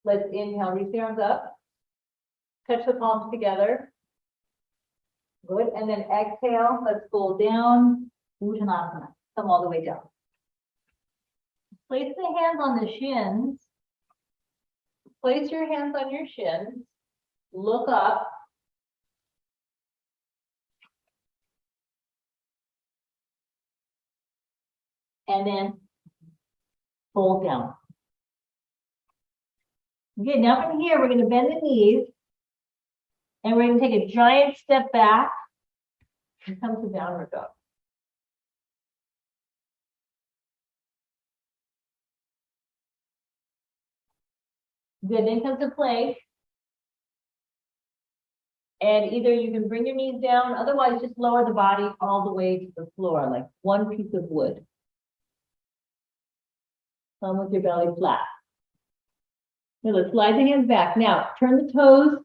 Let's inhale, reach the arms up. Touch the palms together. Good, and then exhale, let's fold down. Uttanasana, come all the way down. Place the hands on the shins. Place your hands on your shins. Look up. And then fold down. Okay, now from here, we're going to bend the knees. And we're going to take a giant step back and come to downward dog. Good, then come to plank. And either you can bring your knees down, otherwise just lower the body all the way to the floor, like one piece of wood. Come with your belly flat. Now let's slide the hands back. Now turn the toes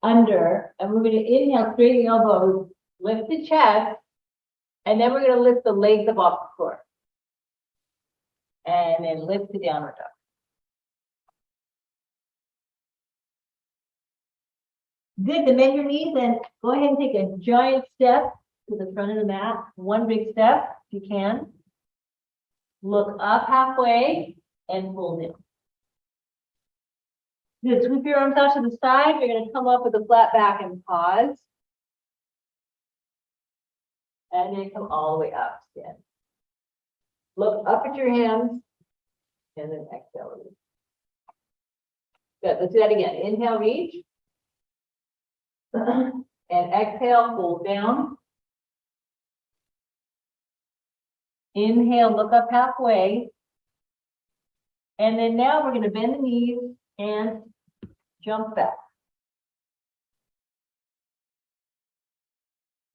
under, and we're going to inhale, straighten the elbows, lift the chest, and then we're going to lift the legs up off the floor. And then lift the downward dog. Good, then bend your knees and go ahead and take a giant step to the front of the mat. One big step, if you can. Look up halfway and fold in. Good. Sweep your arms out to the side. You're going to come up with a flat back and pause. And then come all the way up. Stand. Look up at your hands. And then exhale. Release. Good. Let's do that again. Inhale, reach. And exhale, fold down. Inhale, look up halfway. And then now we're going to bend the knees and jump back.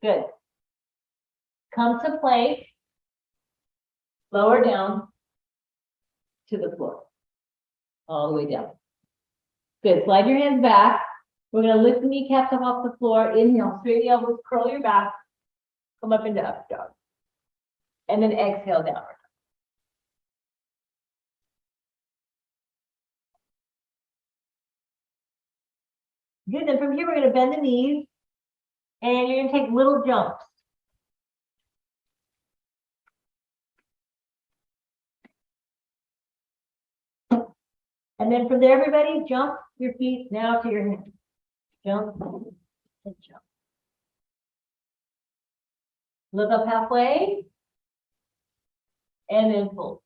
Good. Come to plank. Lower down to the floor. All the way down. Good. Slide your hands back. We're going to lift the kneecaps up off the floor. Inhale, straight the elbows, curl your back. Come up into up dog. And then exhale downward. Good. Then from here, we're going to bend the knees. And you're going to take little jumps. And then from there, everybody, jump your feet now to your hands. Jump and jump. Look up halfway. And then fold.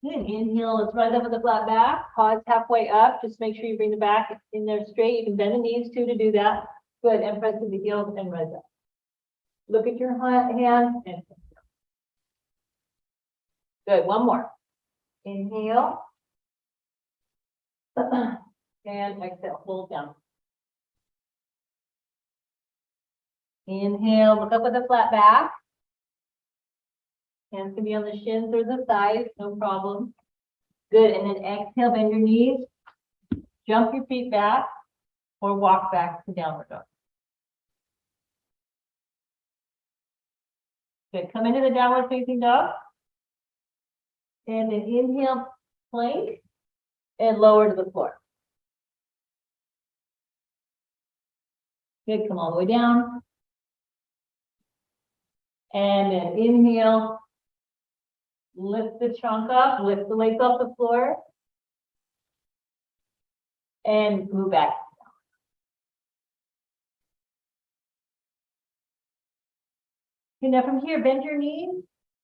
Good. Inhale, let's rise up with a flat back. Pause halfway up. Just make sure you bring the back in there straight. You can bend the knees too to do that. Good. And press to the heels and rise up. Look at your hands and good. One more. Inhale. And exhale. Hold down. Inhale. Look up with a flat back. Hands can be on the shins or the thighs, no problem. Good, and then exhale, bend your knees, jump your feet back, or walk back to downward dog. Good, come into the downward facing dog. And then inhale, plank, and lower to the floor. Good, come all the way down. And then inhale. Lift the trunk up, lift the legs off the floor, and move back. Okay, now from here, bend your knees,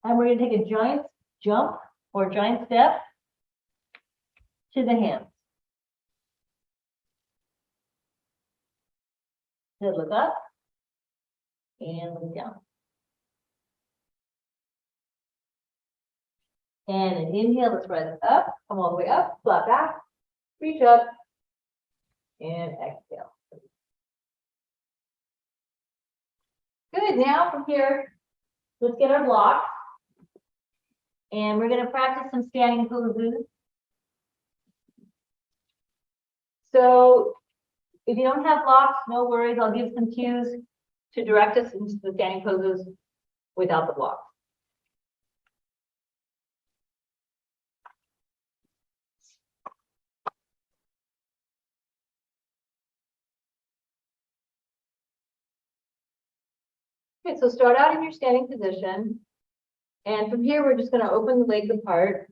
and we're going to take a giant jump or giant step to the hands. Good, look up, and look down. And an inhale, let's rise up, come all the way up, flat back, reach up, and exhale. Good, now from here, let's get our blocks. And we're gonna practice some standing poses. So if you don't have blocks, no worries, I'll give some cues to direct us into the standing poses without the blocks. Okay, so start out in your standing position. And from here, we're just going to open the legs apart.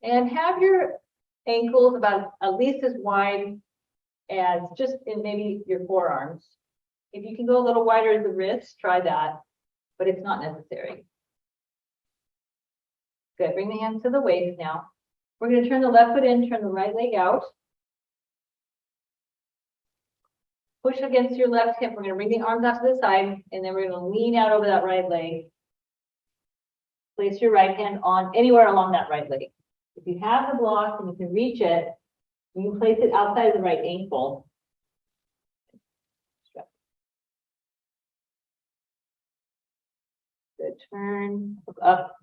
And have your ankles about at least as wide as just in maybe your forearms. If you can go a little wider at the wrists, try that, but it's not necessary. Good, bring the hands to the waist now. We're going to turn the left foot in, turn the right leg out. Push against your left hip. We're going to bring the arms out to the side, and then we're going to lean out over that right leg. Place your right hand on anywhere along that right leg. If you have the block and you can reach it, you can place it outside of the right ankle. Good, turn, look up.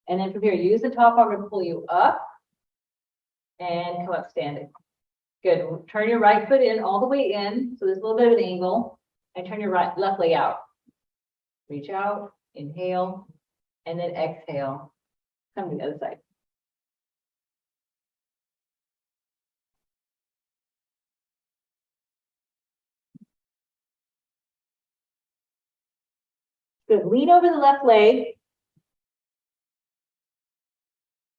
And then from here, use the top arm to pull you up and come up standing. Good. Turn your right foot in all the way in. So there's a little bit of an angle. And turn your left leg out. Reach out, inhale, and then exhale. Come to the other side. Good. Lean over the left leg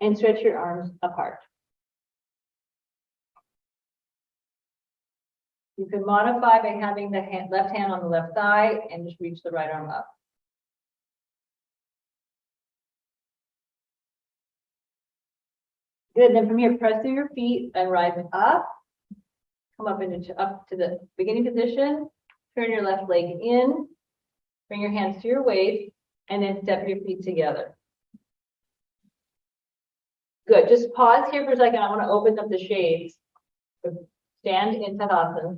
and stretch your arms apart. You can modify by having the left hand on the left thigh and just reach the right arm up. Good. Then from here, press through your feet and rise up. Come up to the beginning position. Turn your left leg in. Bring your hands to your waist, and then step your feet together. Good. Just pause here for a second. I want to open up the shades. Stand in Tadasana.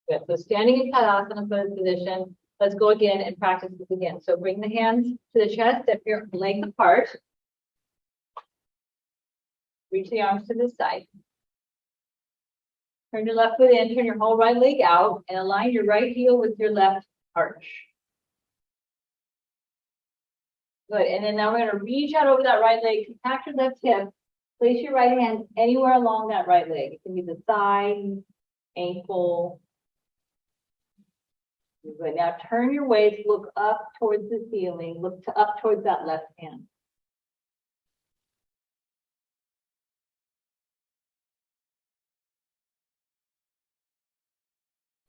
Good. So standing in Tadasana position. Let's go again and practice this again. So bring the hands to the chest, step your legs apart. Reach the arms to the side. Turn your left foot in, turn your whole right leg out, and align your right heel with your left arch. Good. And then now we're going to reach out over that right leg, contract your left hip, place your right hand anywhere along that right leg. It can be the thigh, ankle. Good. Now turn your waist, look up towards the ceiling, look up towards that left hand.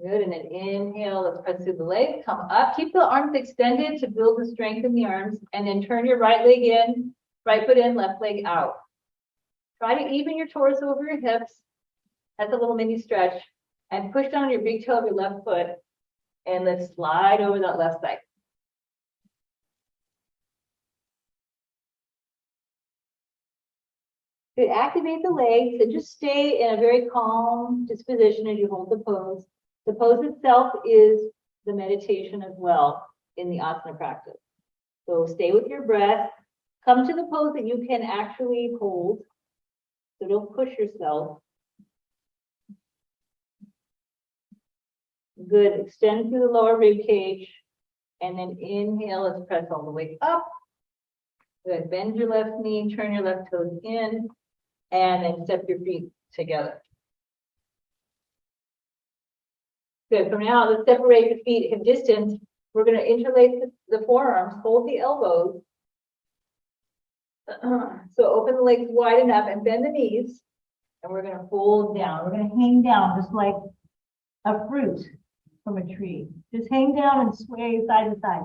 Good. And then inhale, let's press through the legs, come up, keep the arms extended to build the strength in the arms, and then turn your right leg in, right foot in, left leg out. Try to even your torso over your hips. That's a little mini stretch. And push down your big toe of your left foot. And let's slide over that left side. Good. Activate the legs and just stay in a very calm disposition as you hold the pose. The pose itself is the meditation as well in the asana practice. So stay with your breath. Come to the pose that you can actually hold. So don't push yourself. Good. Extend through the lower rib cage. And then inhale, let's press all the way up. Good. Bend your left knee, turn your left toes in, and then step your feet together. Good. From now, let's separate the feet hip distance. We're going to interlace the forearms, hold the elbows. So open the legs wide enough and bend the knees. And we're going to fold down. We're going to hang down just like a fruit from a tree. Just hang down and sway side to side.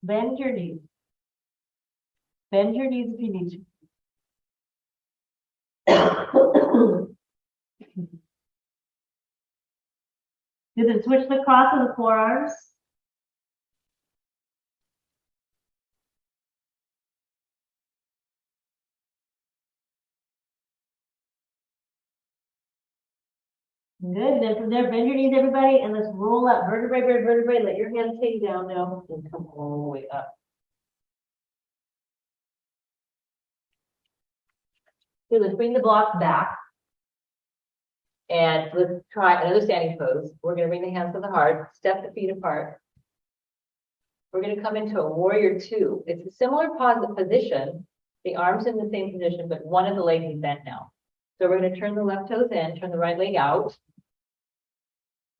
Bend your knees. Bend your knees if you need to. You can switch the cross of the forearms. Good. Then from there, bend your knees, everybody, and let's roll up vertebrae by vertebrae. Let your hands hang down now and come all the way up. Good. Let's bring the blocks back. And let's try another standing pose. We're going to bring the hands to the heart, step the feet apart. We're going to come into a warrior two. It's a similar position. The arms in the same position, but one of the legs is bent now. So we're going to turn the left toes in, turn the right leg out.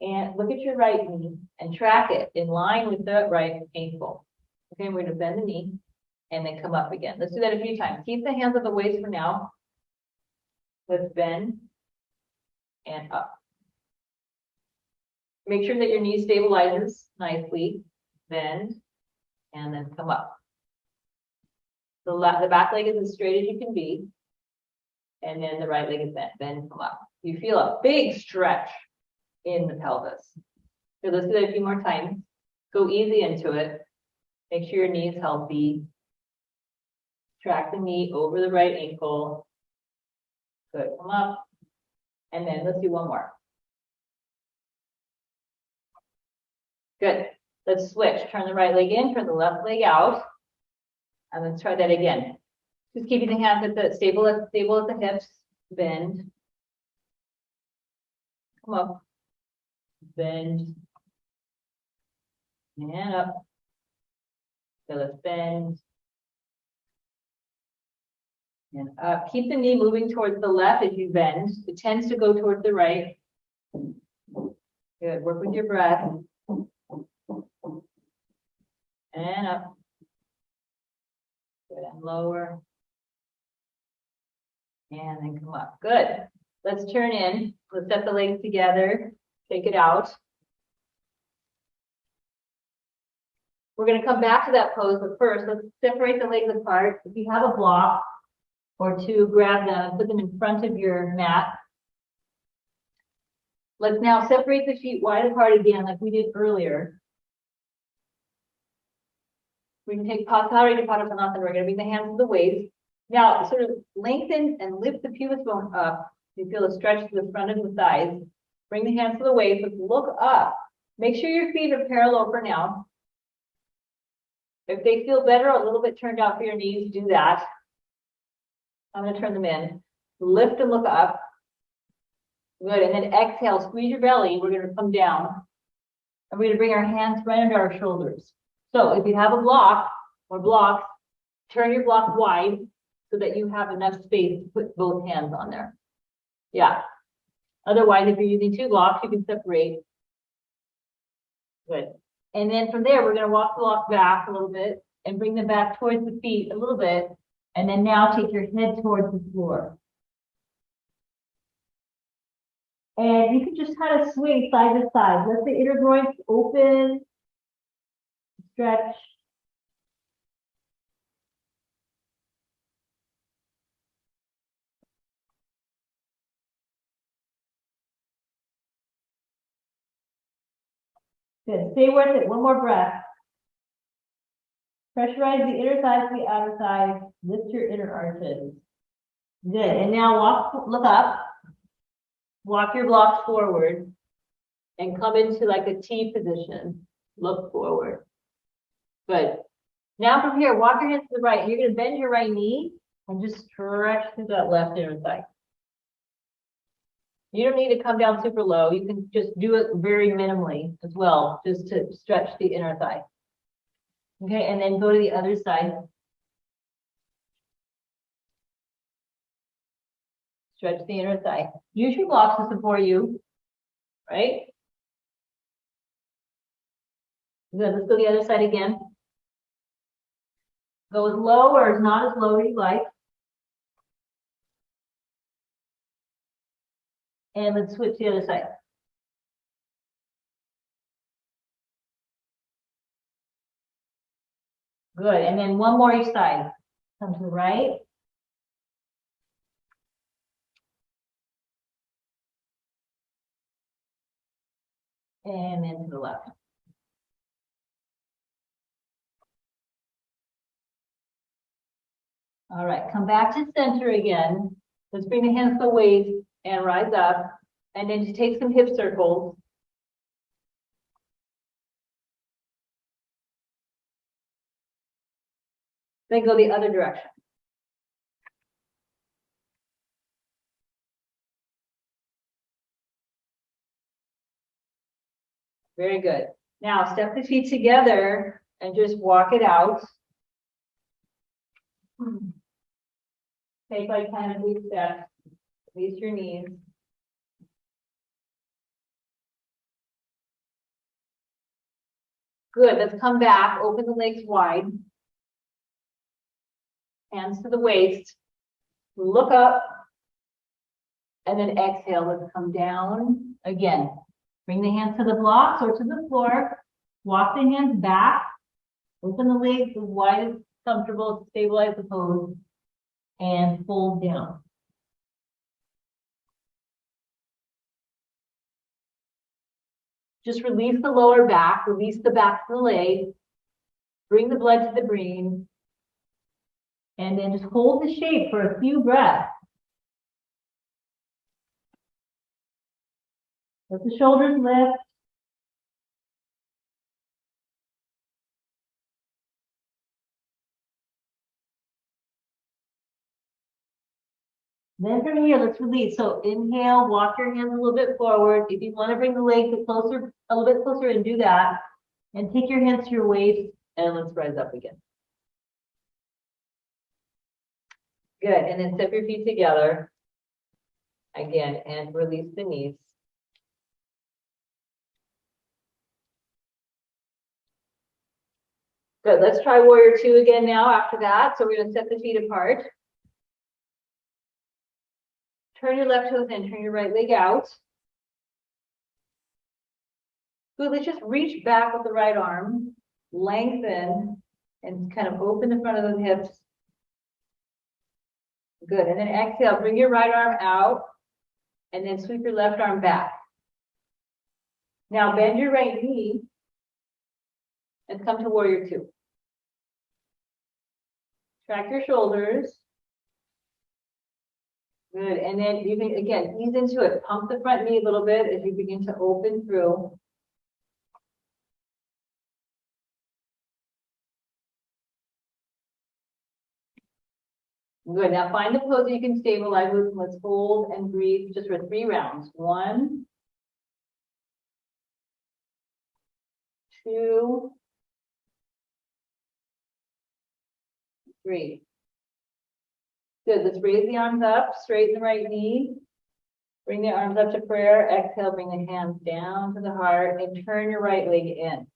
And look at your right knee and track it in line with the right ankle. Okay, we're going to bend the knee and then come up again. Let's do that a few times. Keep the hands at the waist for now. Let's bend and up. Make sure that your knee stabilizes nicely. Bend and then come up. The back leg is as straight as you can be. And then the right leg is bent. Bend, come up. You feel a big stretch in the pelvis. So let's do that a few more times. Go easy into it. Make sure your knee is healthy. Track the knee over the right ankle. Good, come up. And then let's do one more. Good, let's switch. Turn the right leg in, turn the left leg out. And let's try that again. Just keeping the hands at the stable at the hips, bend. Come up, bend, and up. So let's bend. And up. Keep the knee moving towards the left as you bend. It tends to go towards the right. Good. Work with your breath. And up. Good. And lower. And then come up. Good. Let's turn in. Let's set the legs together. Take it out. We're going to come back to that pose, but first, let's separate the legs apart. If you have a block or two, grab them and put them in front of your mat. Let's now separate the feet wide apart again, like we did earlier. We can take Pasari to Padasana. We're going to bring the hands to the waist. Now, sort of lengthen and lift the pubic bone up. You feel a stretch to the front of the thighs. Bring the hands to the waist. Let's look up. Make sure your feet are parallel for now. If they feel better, a little bit turned out for your knees, do that. I'm going to turn them in. Lift and look up. Good. And then exhale, squeeze your belly. We're going to come down. And we're going to bring our hands right under our shoulders. So if you have a block or blocks, turn your block wide so that you have enough space to put both hands on there. Yeah. Otherwise, if you're using two blocks, you can separate. Good. And then from there, we're going to walk the block back a little bit and bring them back towards the feet a little bit. And then now take your head towards the floor. And you can just kind of swing side to side. Let the inner groins open, stretch. Good. Stay with it. One more breath. Pressurize the inner thighs to the outer thighs. Lift your inner arches. Good. And now look up. Walk your blocks forward and come into like a T position. Look forward. Good. Now from here, walk your hands to the right. You're going to bend your right knee and just stretch to that left inner thigh. You don't need to come down super low. You can just do it very minimally as well, just to stretch the inner thigh. Okay, and then go to the other side. Stretch the inner thigh. Use your blocks to support you, right? Good, let's go the other side again. Go as low or as not as low as you like. And let's switch to the other side. Good, and then one more each side. Come to the right. And then to the left. All right, come back to center again. Let's bring the hands to the waist and rise up. And then to take some hip circles. Then go the other direction. Very good. Now step the feet together and just walk it out. Take like kind of big steps. Release your knees. Good. Let's come back. Open the legs wide. Hands to the waist. Look up. And then exhale. Let's come down again. Bring the hands to the blocks or to the floor. Walk the hands back. Open the legs as wide as comfortable to stabilize the pose. And fold down. Just release the lower back. Release the back of the leg. Bring the blood to the brain. And then just hold the shape for a few breaths. Let the shoulders lift. Then from here, let's release. So inhale, walk your hands a little bit forward. If you want to bring the legs closer, a little bit closer, and do that. And take your hands to your waist, and let's rise up again. Good, and then step your feet together. Again, and release the knees. Good, let's try warrior two again now after that. So we're gonna set the feet apart. Turn your left toes in, turn your right leg out. Good, let's just reach back with the right arm, lengthen, and kind of open the front of the hips. Good, and then exhale, bring your right arm out, and then sweep your left arm back. Now bend your right knee, and come to warrior two. Track your shoulders. Good, and then you can, again, ease into it. Pump the front knee a little bit as you begin to open through. Good, now find the pose that you can stabilize with. Let's hold and breathe just for 3 rounds. 1, 2, 3. Good, let's raise the arms up, straighten the right knee. Bring the arms up to prayer. Exhale, bring the hands down to the heart and turn your right leg in.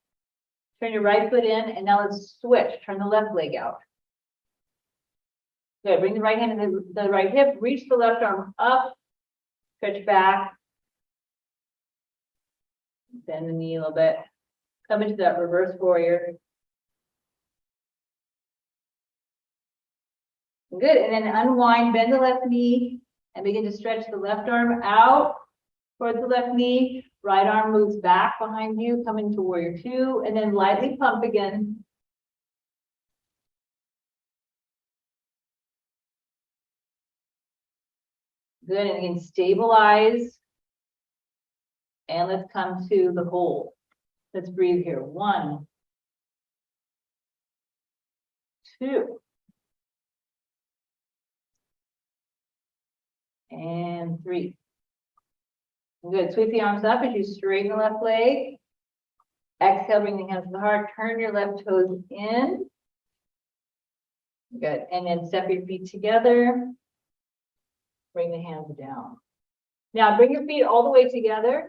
Turn your right foot in, and now let's switch. Turn the left leg out. Good, bring the right hand to the right hip, reach the left arm up, stretch back. Bend the knee a little bit. Come into that reverse warrior. Good, and then unwind, bend the left knee, and begin to stretch the left arm out towards the left knee. Right arm moves back behind you, come into warrior two, and then lightly pump again. Good, and again, stabilize. And let's come to the hold. Let's breathe here. 1, 2. And 3. Good. Sweep the arms up as you straighten the left leg. Exhale, bring the hands to the heart. Turn your left toes in. Good. And then step your feet together. Bring the hands down. Now bring your feet all the way together.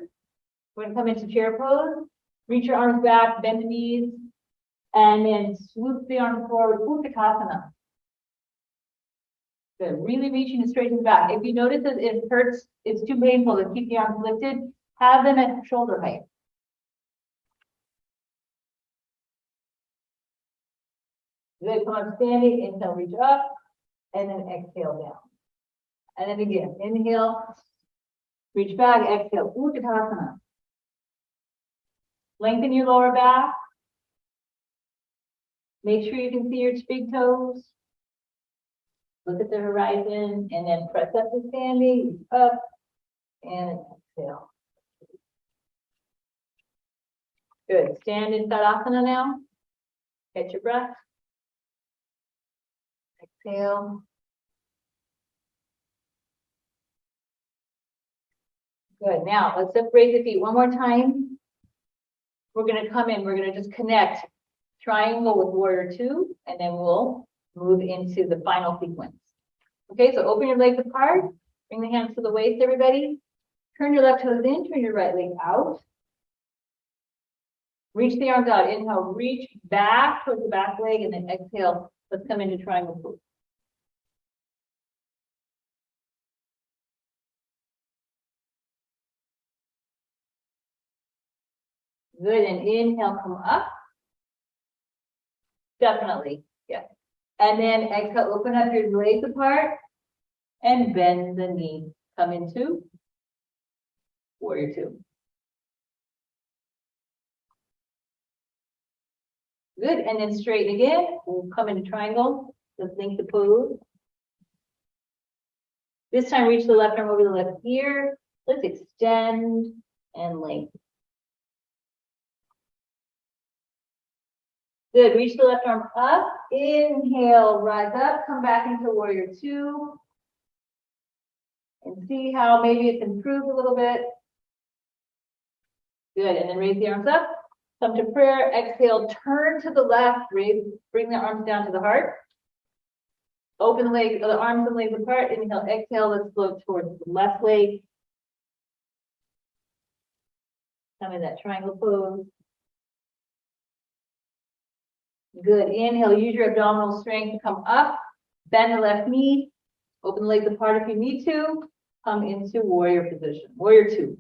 We're going to come into chair pose. Reach your arms back, bend the knees, and then swoop the arms forward. Āsana. Good. Really reaching and straightening back. If you notice that it hurts, it's too painful to keep the arms lifted, have them at shoulder height. Good. Come on, standing. Inhale, reach up, and then exhale down. And then again, inhale, reach back, exhale. Āsana. Lengthen your lower back. Make sure you can see your big toes. Look at the horizon, and then press up to standing, up, and exhale. Good. Stand in Āsana now. Catch your breath. Exhale. Good. Now, let's separate the feet one more time. We're going to come in. We're going to just connect triangle with warrior two, and then we'll move into the final sequence. Okay, so open your legs apart. Bring the hands to the waist, everybody. Turn your left toes in. Turn your right leg out. Reach the arms out. Inhale, reach back towards the back leg, and then exhale. Let's come into triangle pose. Good, and inhale, come up. Definitely, yes. And then exhale, open up your legs apart and bend the knee. Come into warrior two. Good, and then straighten again. We'll come into triangle. Let's link the pose. This time, reach the left arm over the left ear. Let's extend and lengthen. Good. Reach the left arm up. Inhale, rise up. Come back into warrior two. And see how maybe it's improved a little bit. Good. And then raise the arms up. Come to prayer. Exhale. Turn to the left. Bring the arms down to the heart. Open the legs, the arms and legs apart. Inhale, exhale. Let's float towards the left leg. Come in that triangle pose. Good. Inhale, use your abdominal strength to come up. Bend the left knee. Open the legs apart if you need to. Come into warrior position. Warrior two.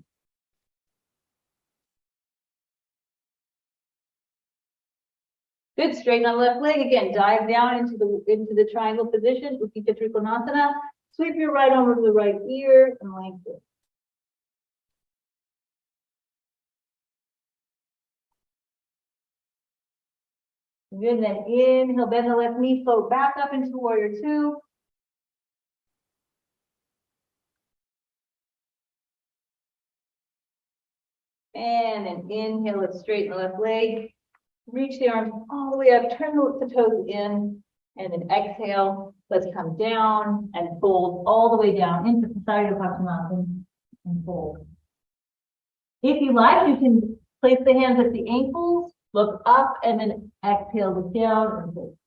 Good. Straighten on the left leg. Again, dive down into the triangle position. Utthita Trikonasana. Sweep your right arm over the right ear and lengthen. Good. Then inhale, bend the left knee, float back up into warrior two. And then inhale, let's straighten the left leg. Reach the arms all the way up, turn the toes in, and then exhale. Let's come down and fold all the way down into Pasarita Padmasana and fold. If you like, you can place the hands at the ankles, look up, and then exhale, look down and fold.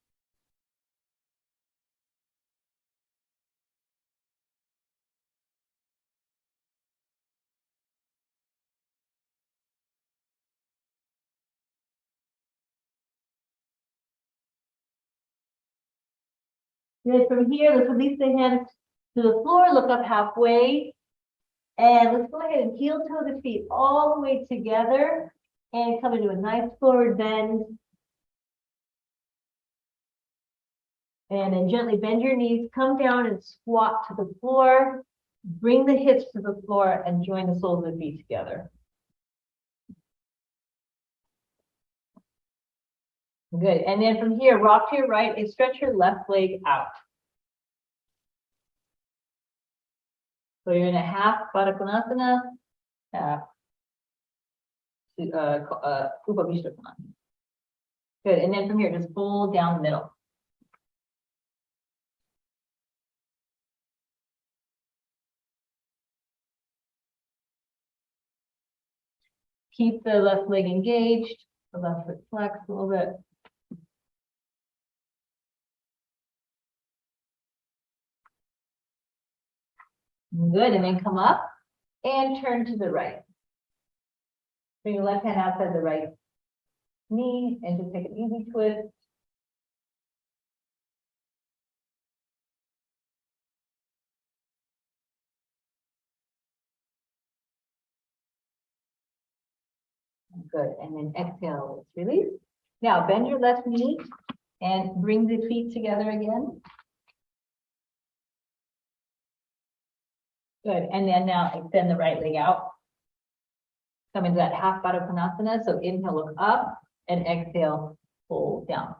Good. From here, let's release the hands to the floor, look up halfway, and let's go ahead and heel toe the feet all the way together and come into a nice forward bend. And then gently bend your knees, come down and squat to the floor. Bring the hips to the floor and join the soles of the feet together. Good. And then from here, rock to your right and stretch your left leg out. So you're in a half Bastrika Pranayama, half Upamishra Pranayama. Good. And then from here, just fold down the middle. Keep the left leg engaged, the left foot flexed a little bit. Good, and then come up and turn to the right. Bring your left hand outside the right knee and just take an easy twist. Good, and then exhale, let's release. Now bend your left knee and bring the feet together again. Good, and then now extend the right leg out. Come into that half Bastrika Pranayama. So inhale, look up, and exhale, fold down.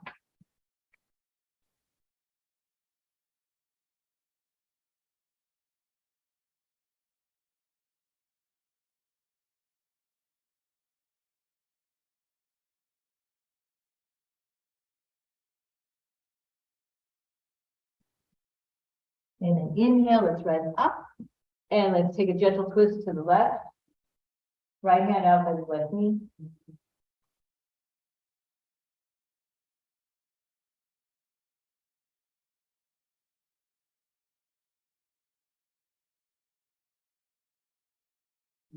And then inhale, let's rise up. And let's take a gentle twist to the left. Right hand out by the left knee.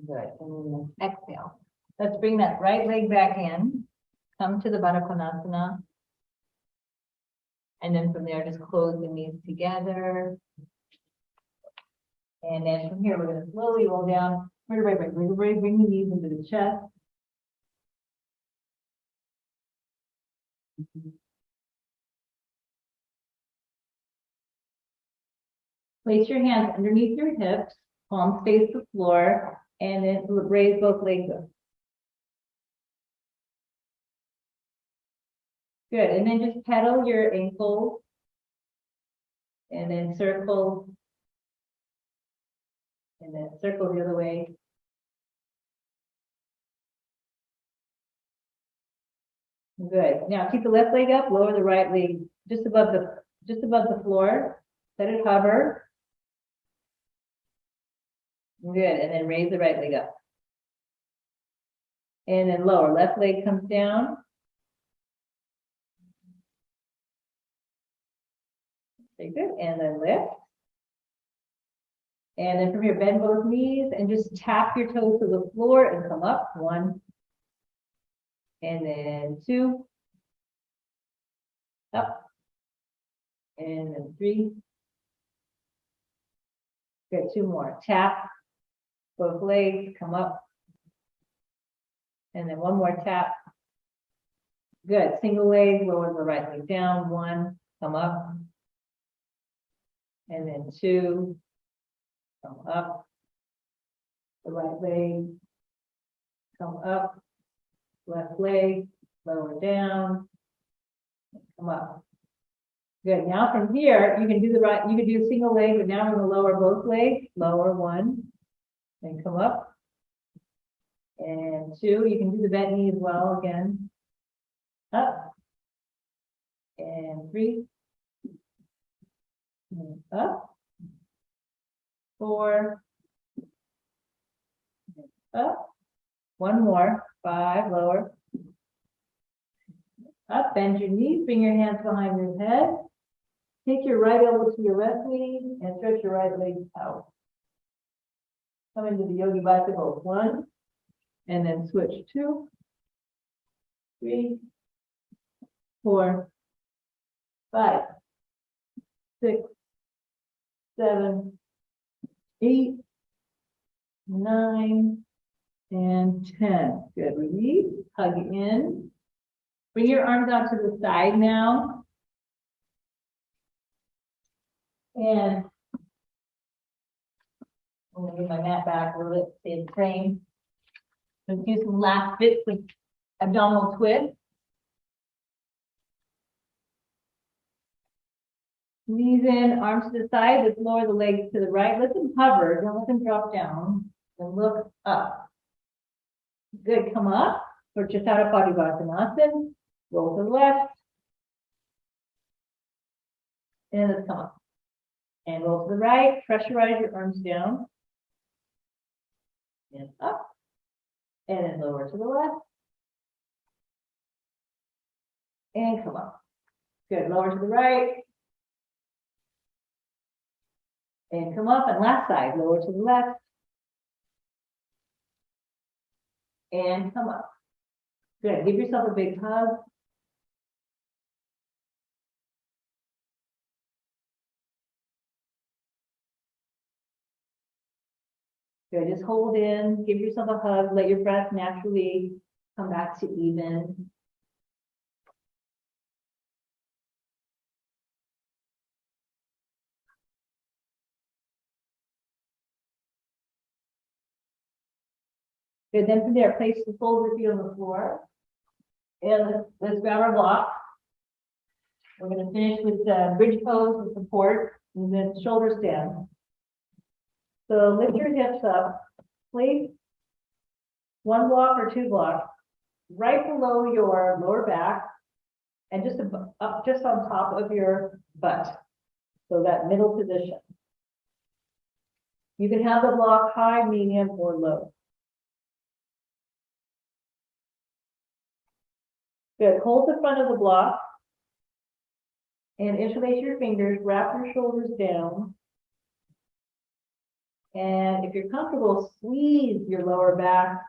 Good. And then exhale. Let's bring that right leg back in. Come to the Bastrika Pranayama. And then from there, just close the knees together. And then from here, we're going to slowly roll down, vertebrae by vertebrae, bring the knees into the chest. Place your hands underneath your hips, palms face the floor, and then raise both legs up. Good, and then just pedal your ankles And then circle. And then circle the other way. Good. Now keep the left leg up, lower the right leg just above the floor. Let it hover. Good. And then raise the right leg up. And then lower. Left leg comes down. Very good. And then lift. And then from here, bend both knees and just tap your toes to the floor and come up. 1. And then 2. Up. And then 3. Good. 2 more. Tap. Both legs, come up. And then 1 more tap. Good. Single leg, lower the right leg down. 1, come up. And then 2, come up. The right leg, come up. Left leg, lower down. Come up. Good. Now from here, you can do a single leg, but now we're going to lower both legs. Lower 1, and come up. And 2, you can do the bent knee as well again. Up. And 3. And up. 4. And up. 1 more. 5, lower. Up, bend your knees, bring your hands behind your head. Take your right elbow to your left knee and stretch your right leg out. Come into the yogi bicycle. 1, and then switch. 2, 3, 4, 5, 6, 7, 8, 9, and 10. Good. Release. Hug in. Bring your arms out to the side now. And I'm going to get my mat back a little bit, stay the same. Let's do some last bits with abdominal twist. Knees in, arms to the side. Let's lower the legs to the right. Let them hover. Don't let them drop down. And look up. Good. Come up for Kapala Bhati. Roll to the left. And let's come up. And roll to the right. Pressurize your arms down. And up. And then lower to the left. And come up. Good. Lower to the right. And come up. And last side. Lower to the left. And come up. Good. Give yourself a big hug. Good. Just hold in, give yourself a hug, let your breath naturally come back to even. Good. Then from there, place the soles of your feet on the floor. And let's grab our block. We're going to finish with bridge pose with support and then shoulder stand. So lift your hips up, place 1 block or 2 blocks right below your lower back and just up just on top of your butt. So that middle position. You can have the block high, medium, or low. Good. Hold the front of the block and interlace your fingers, wrap your shoulders down. And if you're comfortable, squeeze your lower back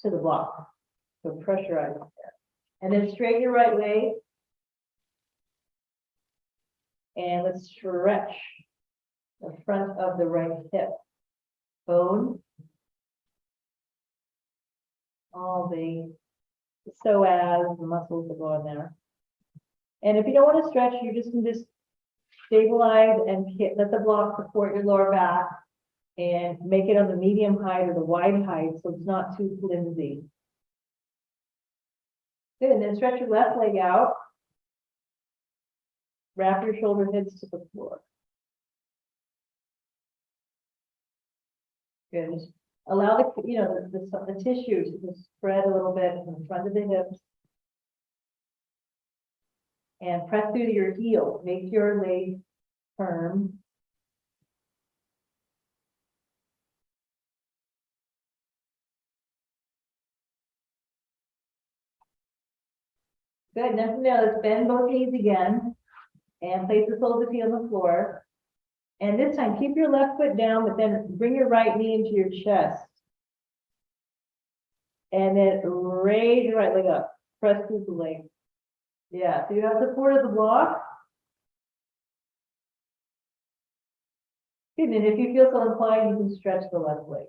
to the block. So pressurize there. And then straighten your right leg. And let's stretch the front of the right hip. Bone. All the psoas, the muscles that go in there. And if you don't want to stretch, you just can just stabilize and let the block support your lower back. And make it on the medium height or the wide height so it's not too flimsy. Good, and then stretch your left leg out. Wrap your shoulder heads to the floor. Good. Just allow the tissue to just spread a little bit in the front of the hips. And press through your heel. Make your leg firm. Good. Now from there, let's bend both knees again and place the soles of the feet on the floor. And this time, keep your left foot down, but then bring your right knee into your chest. And then raise your right leg up. Press through the leg. Yeah, so you have support of the block. Good, and if you feel so inclined, you can stretch the left leg.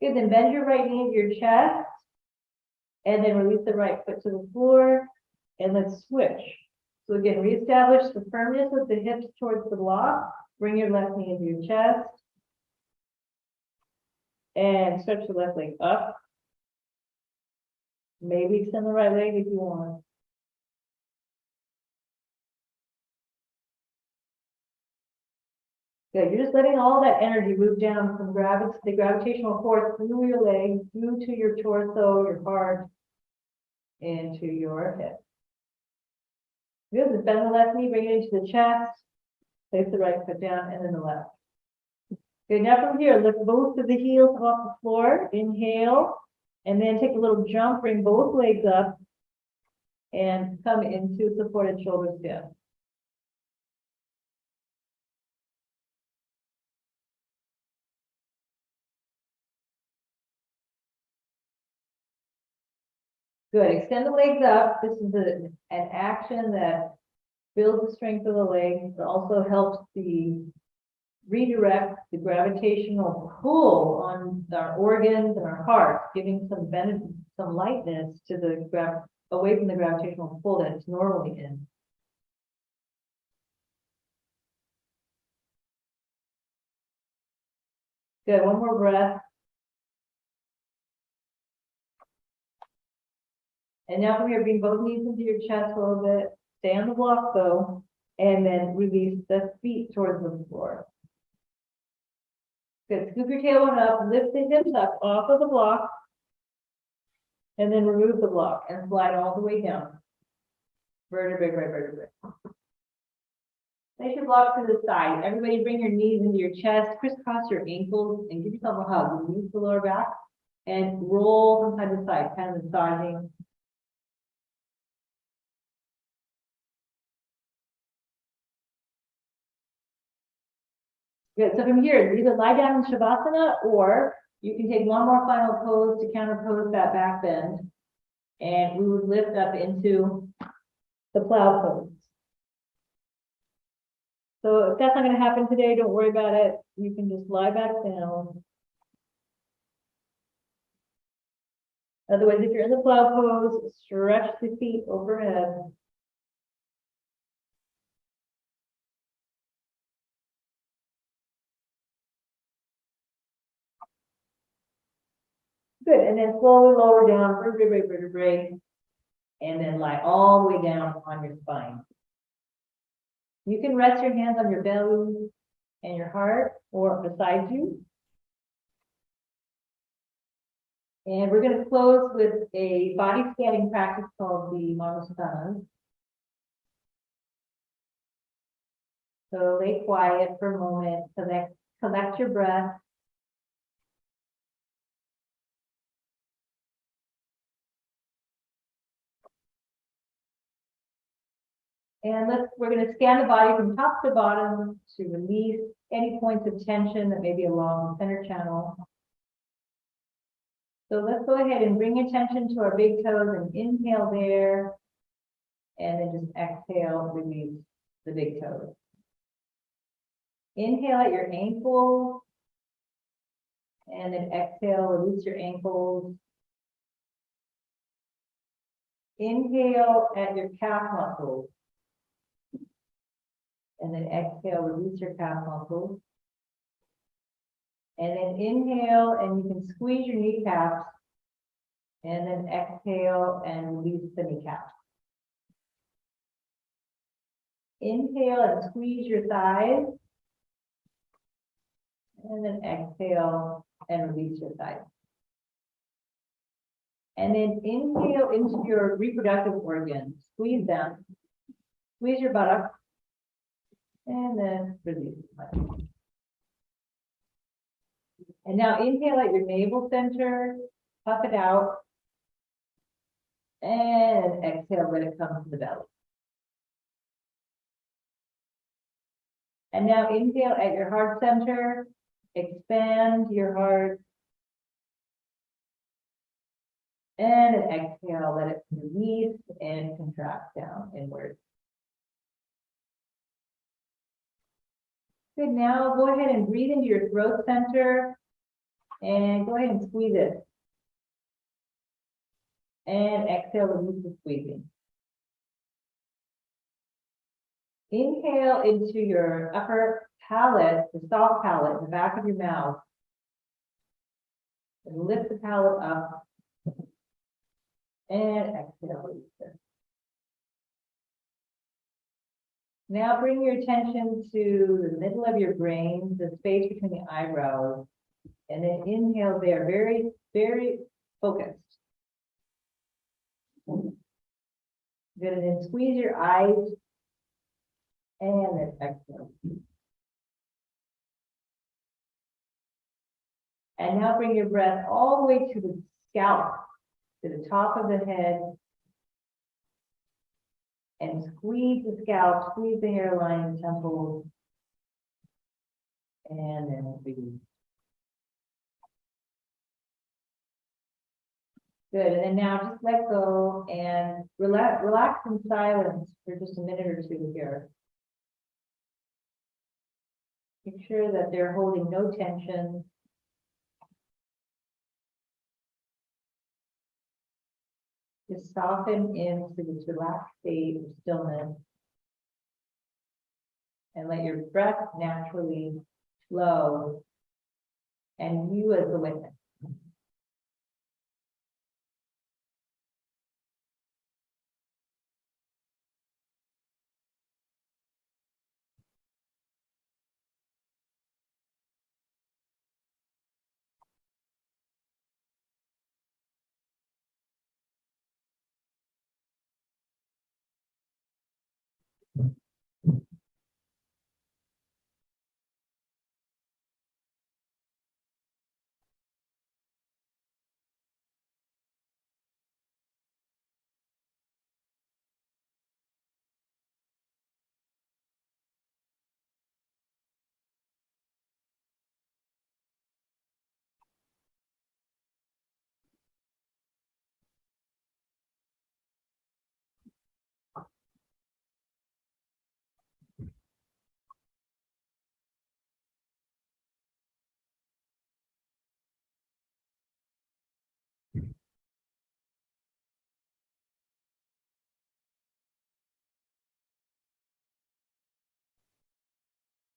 Good, then bend your right knee into your chest. And then release the right foot to the floor. And let's switch. So again, reestablish the firmness of the hips towards the block. Bring your left knee into your chest. And stretch the left leg up. Maybe extend the right leg if you want. Good. You're just letting all that energy move down from the gravitational force through your leg, through to your torso, your heart, into your hip. Good. Just bend the left knee, bring it into the chest. Place the right foot down, and then the left. Good. Now from here, lift both of the heels off the floor. Inhale, and then take a little jump. Bring both legs up, and come into supported shoulder stand. Good. Extend the legs up. This is an action that builds the strength of the legs. It also helps redirect the gravitational pull on our organs and our heart, giving some lightness to away from the gravitational pull that it's normally in. Good. One more breath. And now from here, bring both knees into your chest a little bit. Stay on the block though, and then release the feet towards the floor. Good. Scoop your tailbone up, lift the hips up off of the block, and then remove the block and slide all the way down. Vertebrae, vertebrae. Place your block to the side. Everybody bring your knees into your chest, crisscross your ankles, and give yourself a hug. Release the lower back and roll from side to side, kind of massaging. Good. So from here, either lie down in Shavasana, or you can take one more final pose to counterpose that back bend. And we would lift up into the plow pose. So if that's not going to happen today, don't worry about it. You can just lie back down. Otherwise, if you're in the plow pose, stretch the feet overhead. Good, and then slowly lower down, vertebrae, and then lie all the way down on your spine. You can rest your hands on your belly and your heart or beside you. And we're going to close with a body scanning practice called the Asana. So lay quiet for a moment, collect your breath. And we're going to scan the body from top to bottom to release any points of tension that may be along the center channel. So let's go ahead and bring attention to our big toes and inhale there. And then just exhale, release the big toes. Inhale at your ankles. And then exhale, release your ankles. Inhale at your calf muscles. And then exhale, release your calf muscles. And then inhale, and you can squeeze your kneecaps. And then exhale and release the kneecaps. Inhale and squeeze your thighs. And then exhale and release your thighs. And then inhale into your reproductive organs. Squeeze them. Squeeze your buttock. And then release the buttock. And now inhale at your navel center. Puff it out. And exhale, let it come to the belly. And now inhale at your heart center. Expand your heart. And exhale, let it release and contract down inward. Good, now go ahead and breathe into your throat center. And go ahead and squeeze it. And exhale, release the squeezing. Inhale into your upper palate, the soft palate, the back of your mouth. And lift the palate up. And exhale, release it. Now bring your attention to the middle of your brain, the space between the eyebrows. And then inhale there, very, very focused. Good, and then squeeze your eyes. And then exhale. And now bring your breath all the way to the scalp, to the top of the head. And squeeze the scalp, squeeze the hairline, temples. And then release. Good, and then now just let go and relax in silence for just a minute or two here. Make sure that they're holding no tension. Just soften into this relaxed state of stillness. And let your breath naturally flow. And you as the witness.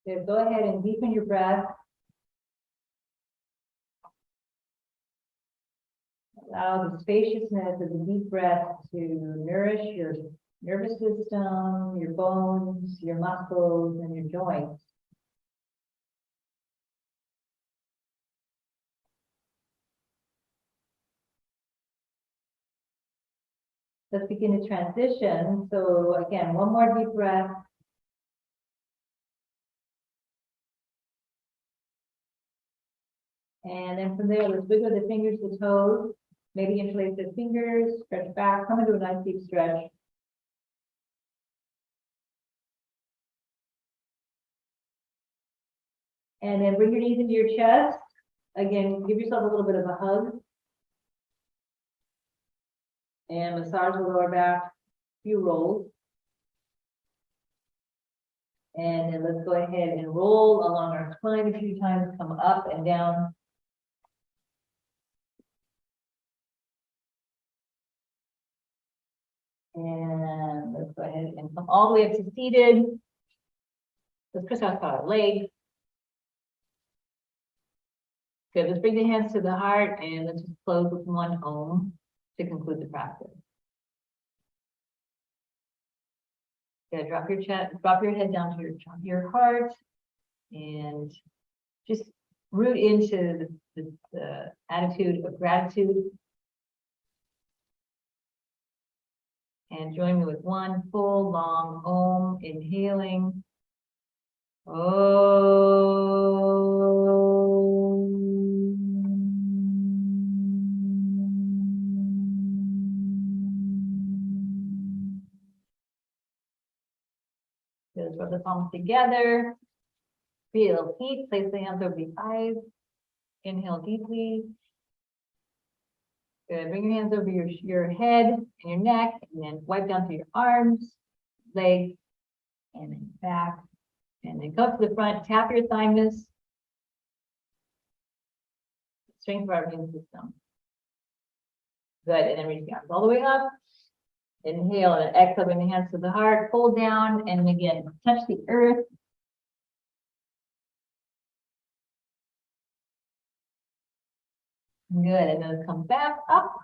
So go ahead and deepen your breath. Allow the spaciousness of the deep breath to nourish your nervous system, your bones, your muscles, and your joints. Let's begin to transition. So again, one more deep breath. And then from there, let's wiggle the fingers to toes. Maybe interlace the fingers, stretch back, come into a nice deep stretch. And then bring your knees into your chest. Again, give yourself a little bit of a hug. And massage the lower back, a few rolls. And then let's go ahead and roll along our spine a few times, come up and down. And let's go ahead and come all the way up to seated. Let's crisscross our legs. Good, let's bring the hands to the heart and let's just close with one Om to conclude the practice. Good. Drop your chest, drop your head down to your heart, and just root into the attitude of gratitude. And join me with one full long Om, inhaling. Just rub the palms together. Feel heat. Place the hands over the eyes. Inhale deeply. Good. Bring your hands over your head and your neck, and then wipe down through your arms, legs, and then back. And then go to the front. Tap your thymus. Strength of our immune system. Good. And then reach the arms all the way up. Inhale and exhale. Bring the hands to the heart. Pull down, and again, touch the earth. Good, and then come back up